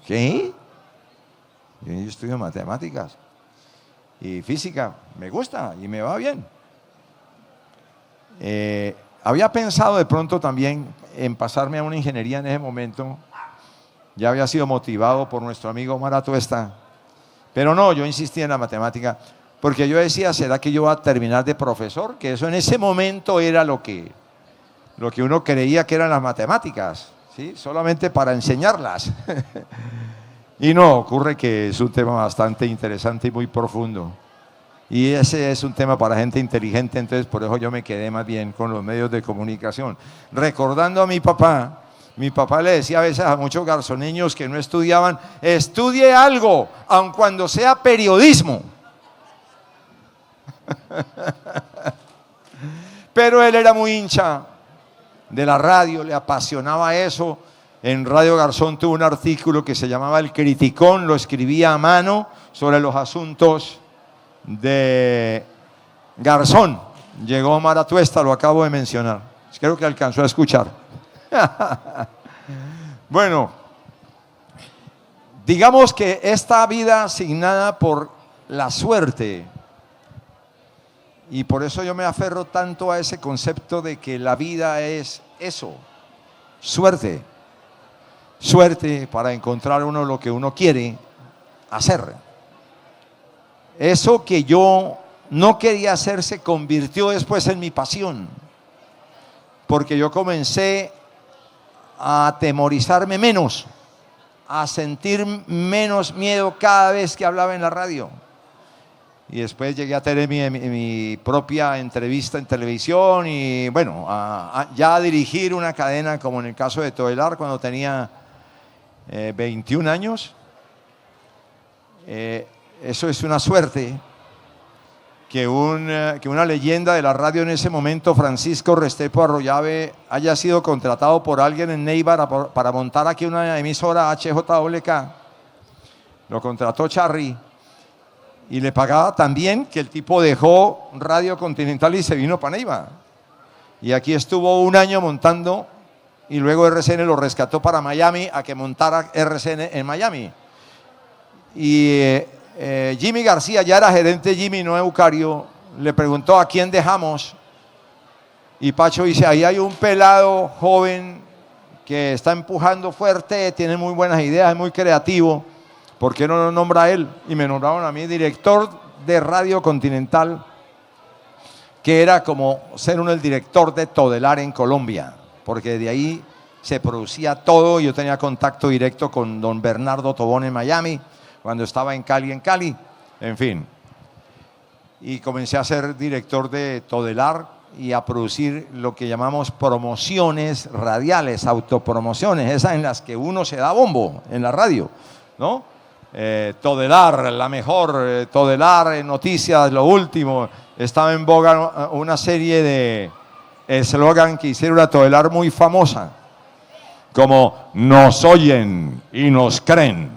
Speaker 6: ¿Qué? Yo estudio matemáticas y física, me gusta y me va bien. Había pensado de pronto también en pasarme a una ingeniería en ese momento. Ya había sido motivado por nuestro amigo Omar Atuesta, pero no, yo insistí en la matemática. Porque yo decía: ¿será que yo voy a terminar de profesor? Que eso en ese momento era lo que uno creía que eran las matemáticas, ¿sí? Solamente para enseñarlas. Y no, ocurre que es un tema bastante interesante y muy profundo. Y ese es un tema para gente inteligente, entonces por eso yo me quedé más bien con los medios de comunicación. Recordando a mi papá le decía a veces a muchos garzoneños que no estudiaban: estudie algo, aun cuando sea periodismo. Pero él era muy hincha de la radio, le apasionaba eso. En Radio Garzón tuvo un artículo que se llamaba El Criticón, lo escribía a mano sobre los asuntos de Garzón. Llegó Omar Atuesta, lo acabo de mencionar, creo que alcanzó a escuchar. Bueno, digamos que esta vida asignada por la suerte, y por eso yo me aferro tanto a ese concepto de que la vida es eso, suerte. Suerte para encontrar uno lo que uno quiere hacer. Eso que yo no quería hacer se convirtió después en mi pasión, porque yo comencé a atemorizarme menos, a sentir menos miedo cada vez que hablaba en la radio. Y después llegué a tener mi propia entrevista en televisión y bueno, ya a dirigir una cadena, como en el caso de Todelar cuando tenía 21 años. Eso es una suerte que una leyenda de la radio en ese momento, Francisco Restrepo Arroyave, haya sido contratado por alguien en Neiva para montar aquí una emisora HJWK. Lo contrató Charry y le pagaba tan bien que el tipo dejó Radio Continental y se vino para Neiva. Y aquí estuvo un año montando y luego RCN lo rescató para Miami a que montara RCN en Miami. Y Jimmy García, ya era gerente Jimmy, no Eucario, le preguntó: ¿a quién dejamos? Y Pacho dice: ahí hay un pelado joven que está empujando fuerte, tiene muy buenas ideas, es muy creativo, ¿por qué no lo nombra a él? Y me nombraron a mí director de Radio Continental, que era como ser uno el director de Todelar en Colombia, porque de ahí se producía todo. Yo tenía contacto directo con don Bernardo Tobón en Miami, cuando estaba en Cali, en fin. Y comencé a ser director de Todelar y a producir lo que llamamos promociones radiales, autopromociones, esas en las que uno se da bombo en la radio, ¿no? Todelar, la mejor, Todelar, noticias, lo último. Estaba en boga una serie de eslogan que hicieron a Todelar muy famosa, como nos oyen y nos creen.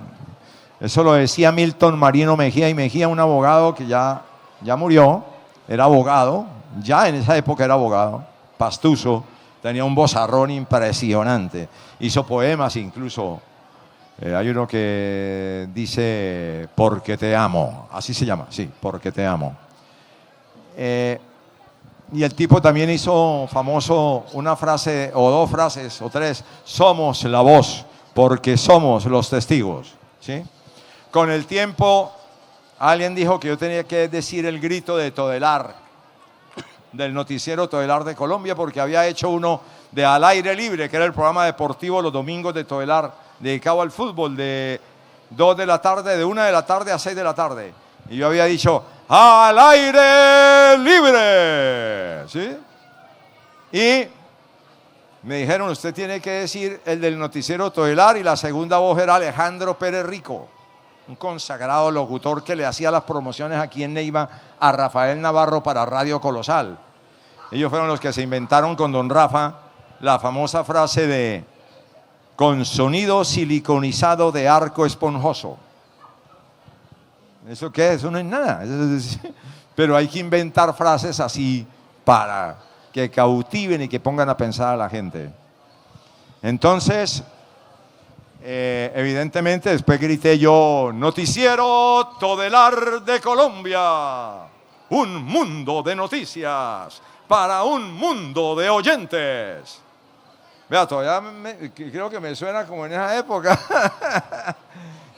Speaker 6: Eso lo decía Milton Marino Mejía, y Mejía, un abogado que ya murió, era abogado, ya en esa época era abogado, pastuso, tenía un vozarrón impresionante, hizo poemas incluso. Hay uno que dice, porque te amo, así se llama, sí, porque te amo. Y el tipo también hizo famoso una frase, o dos frases, o tres, somos la voz, porque somos los testigos, ¿sí? Con el tiempo, alguien dijo que yo tenía que decir el grito de Todelar, del noticiero Todelar de Colombia, porque había hecho uno de Al Aire Libre, que era el programa deportivo los domingos de Todelar, dedicado al fútbol, de 2 de la tarde, de 1 de la tarde a 6 de la tarde. Y yo había dicho, ¡Al Aire Libre! ¿Sí? Y me dijeron, usted tiene que decir el del noticiero Todelar, y la segunda voz era Alejandro Pérez Rico, un consagrado locutor que le hacía las promociones aquí en Neiva a Rafael Navarro para Radio Colosal. Ellos fueron los que se inventaron con don Rafa la famosa frase de con sonido siliconizado de arco esponjoso. ¿Eso qué es? Eso no es nada. Pero hay que inventar frases así para que cautiven y que pongan a pensar a la gente. Entonces, evidentemente, después grité yo, noticiero Todelar de Colombia, un mundo de noticias para un mundo de oyentes. Vea, todavía creo que me suena como en esa época.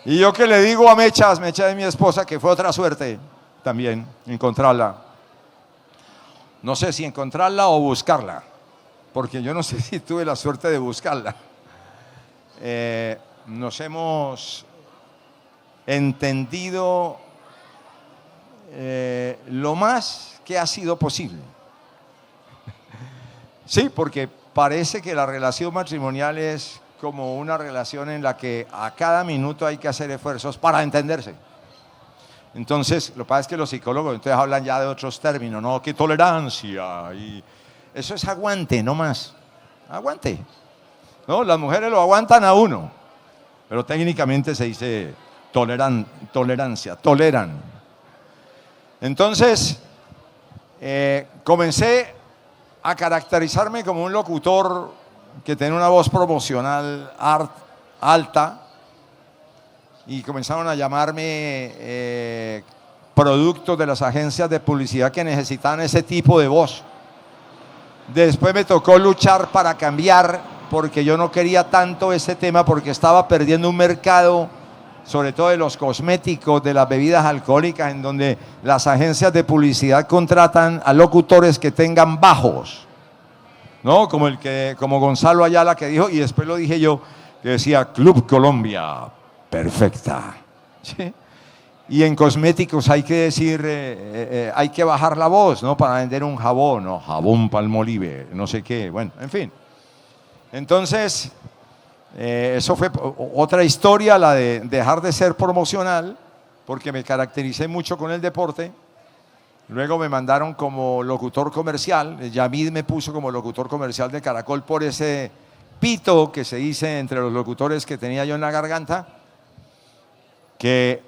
Speaker 6: Y yo que le digo a Mecha es mi esposa, que fue otra suerte también, encontrarla. No sé si encontrarla o buscarla, porque yo no sé si tuve la suerte de buscarla. Nos hemos entendido lo más que ha sido posible. Sí, porque parece que la relación matrimonial es como una relación en la que a cada minuto hay que hacer esfuerzos para entenderse. Entonces, lo que pasa es que los psicólogos entonces hablan ya de otros términos, ¿no? Que tolerancia, y eso es aguante, no más. Aguante. ¿No? Las mujeres lo aguantan a uno, pero técnicamente se dice tolerancia, toleran. Entonces, comencé a caracterizarme como un locutor que tiene una voz promocional alta, y comenzaron a llamarme productos de las agencias de publicidad que necesitaban ese tipo de voz. Después me tocó luchar para cambiar, porque yo no quería tanto ese tema, porque estaba perdiendo un mercado, sobre todo de los cosméticos, de las bebidas alcohólicas, en donde las agencias de publicidad contratan a locutores que tengan bajos, ¿no? Como Gonzalo Ayala, que dijo, y después lo dije yo, que decía Club Colombia, perfecta. ¿Sí? Y en cosméticos hay que decir, hay que bajar la voz, ¿no? Para vender un jabón, ¿no? Jabón Palmolive, no sé qué, bueno, en fin. Entonces, eso fue otra historia, la de dejar de ser promocional, porque me caractericé mucho con el deporte. Luego me mandaron como locutor comercial, Yamid me puso como locutor comercial de Caracol por ese pito que se dice entre los locutores que tenía yo en la garganta, que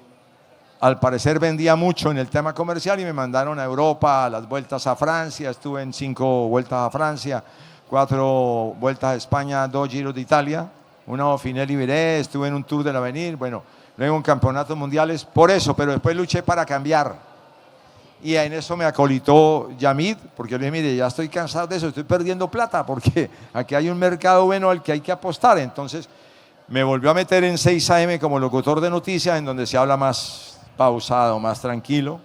Speaker 6: al parecer vendía mucho en el tema comercial, y me mandaron a Europa, a las vueltas a Francia. Estuve en 5 vueltas a Francia, 4 vueltas a España, 2 giros de Italia, una Dauphiné Libéré, estuve en un Tour del Avenir, bueno, luego en campeonatos mundiales, por eso, pero después luché para cambiar. Y en eso me acolitó Yamid, porque yo le dije, mire, ya estoy cansado de eso, estoy perdiendo plata, porque aquí hay un mercado bueno al que hay que apostar. Entonces me volvió a meter en 6 AM como locutor de noticias, en donde se habla más pausado, más tranquilo.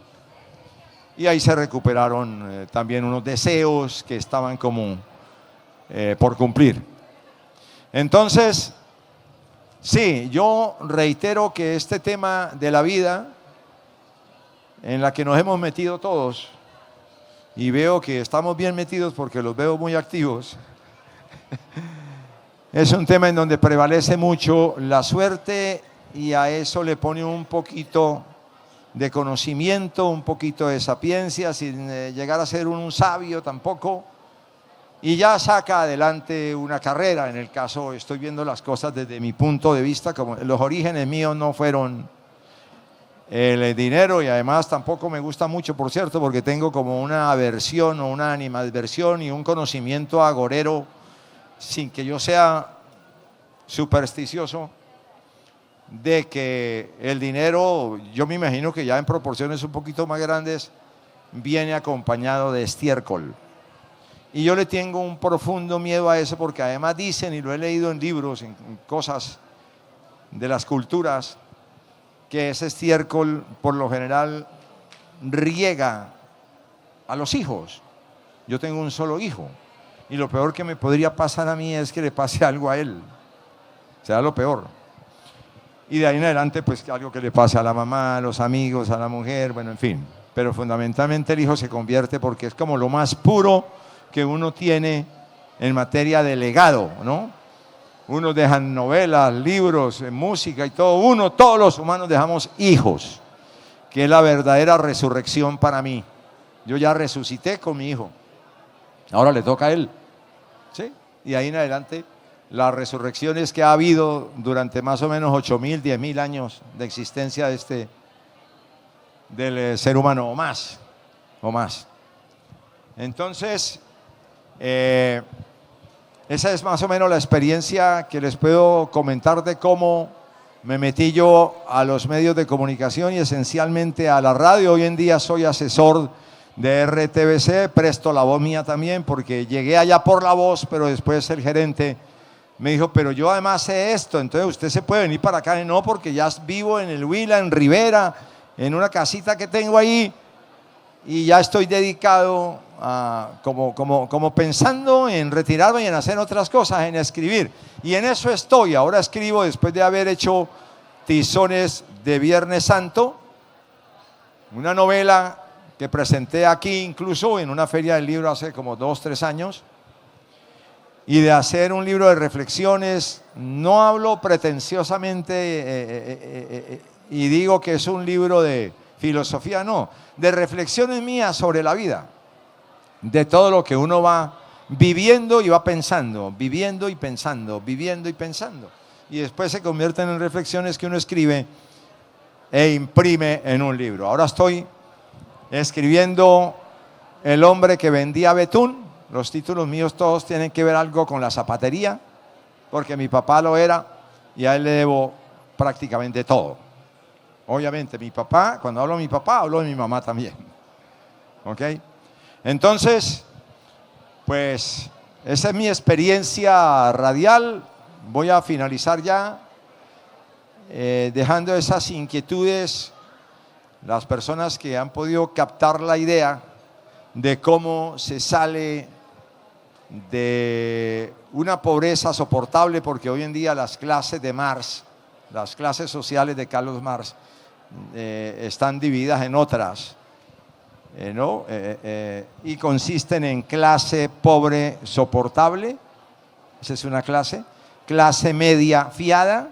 Speaker 6: Y ahí se recuperaron también unos deseos que estaban como por cumplir. Entonces, sí, yo reitero que este tema de la vida en la que nos hemos metido todos, y veo que estamos bien metidos porque los veo muy activos, es un tema en donde prevalece mucho la suerte y a eso le pone un poquito de conocimiento, un poquito de sapiencia, sin llegar a ser un sabio tampoco, y ya saca adelante una carrera. En el caso, estoy viendo las cosas desde mi punto de vista, como los orígenes míos no fueron el dinero, y además tampoco me gusta mucho, por cierto, porque tengo como una aversión o una animadversión y un conocimiento agorero, sin que yo sea supersticioso, de que el dinero, yo me imagino que ya en proporciones un poquito más grandes, viene acompañado de estiércol. Y yo le tengo un profundo miedo a eso, porque además dicen, y lo he leído en libros, en cosas de las culturas, que ese estiércol por lo general riega a los hijos. Yo tengo un solo hijo, y lo peor que me podría pasar a mí es que le pase algo a él. Será lo peor. Y de ahí en adelante, pues algo que le pase a la mamá, a los amigos, a la mujer, bueno, en fin. Pero fundamentalmente el hijo se convierte porque es como lo más puro que uno tiene en materia de legado, ¿no? Unos dejan novelas, libros, música y todo. Todos los humanos dejamos hijos, que es la verdadera resurrección para mí. Yo ya resucité con mi hijo. Ahora le toca a él. ¿Sí? Y ahí en adelante, las resurrecciones que ha habido durante más o menos 8.000, 10.000 años de existencia del ser humano, o más. Entonces, esa es más o menos la experiencia que les puedo comentar de cómo me metí yo a los medios de comunicación y esencialmente a la radio. Hoy en día soy asesor de RTBC, presto la voz mía también, porque llegué allá por la voz, pero después el gerente me dijo, pero yo además sé esto, entonces usted se puede venir para acá. Y no, porque ya vivo en el Huila, en Rivera, en una casita que tengo ahí, y ya estoy dedicado a, como pensando en retirarme y en hacer otras cosas, en escribir. Y en eso estoy. Ahora escribo después de haber hecho Tizones de Viernes Santo, una novela que presenté aquí incluso en una feria del libro hace como 2 o 3 años, y de hacer un libro de reflexiones. No hablo pretenciosamente y digo que es un libro de filosofía, no, de reflexiones mías sobre la vida, de todo lo que uno va viviendo y va pensando, viviendo y pensando, viviendo y pensando, y después se convierten en reflexiones que uno escribe e imprime en un libro. Ahora estoy escribiendo El hombre que vendía betún. Los títulos míos todos tienen que ver algo con la zapatería, porque mi papá lo era y a él le debo prácticamente todo. Obviamente mi papá, cuando hablo de mi papá, hablo de mi mamá también. ¿Ok? Entonces, pues esa es mi experiencia radial. Voy a finalizar ya dejando esas inquietudes, las personas que han podido captar la idea de cómo se sale de una pobreza soportable, porque hoy en día las clases de Marx, las clases sociales de Carlos Marx, están divididas en otras, ¿no? Y consisten en clase pobre soportable, esa es una clase, clase media fiada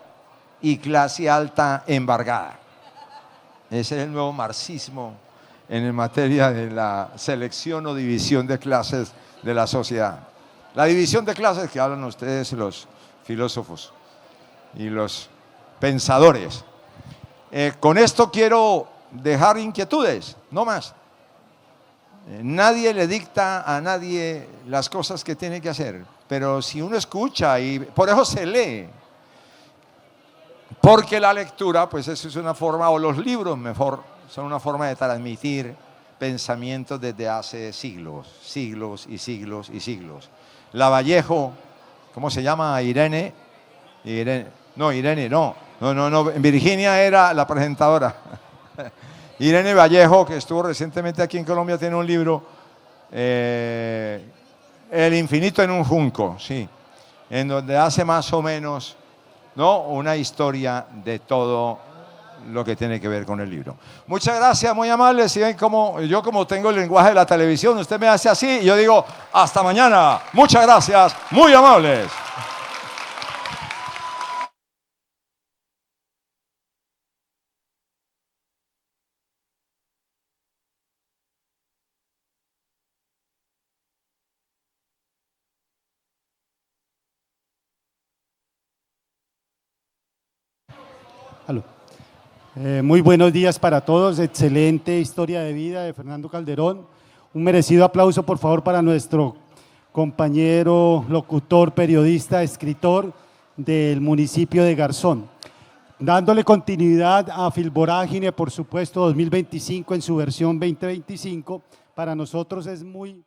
Speaker 6: y clase alta embargada. Ese es el nuevo marxismo en materia de la selección o división de clases de la sociedad. La división de clases que hablan ustedes, los filósofos y los pensadores. Con esto quiero dejar inquietudes, no más. Nadie le dicta a nadie las cosas que tiene que hacer, pero si uno escucha, y por eso se lee, porque la lectura, pues eso es una forma, o los libros mejor, son una forma de transmitir pensamientos desde hace siglos, siglos y siglos y siglos. La Vallejo, ¿cómo se llama? Irene, Virginia era la presentadora. Irene Vallejo, que estuvo recientemente aquí en Colombia, tiene un libro, El infinito en un junco, sí, en donde hace más o menos, ¿no?, una historia de todo lo que tiene que ver con el libro. Muchas gracias, muy amables. Si ven como yo, como tengo el lenguaje de la televisión, usted me hace así y yo digo hasta mañana. Muchas gracias, muy amables.
Speaker 7: Aló. Muy buenos días para todos, excelente historia de vida de Fernando Calderón. Un merecido aplauso, por favor, para nuestro compañero, locutor, periodista, escritor del municipio de Garzón. Dándole continuidad a Filvorágine, por supuesto, 2025 en su versión 2025, para nosotros es muy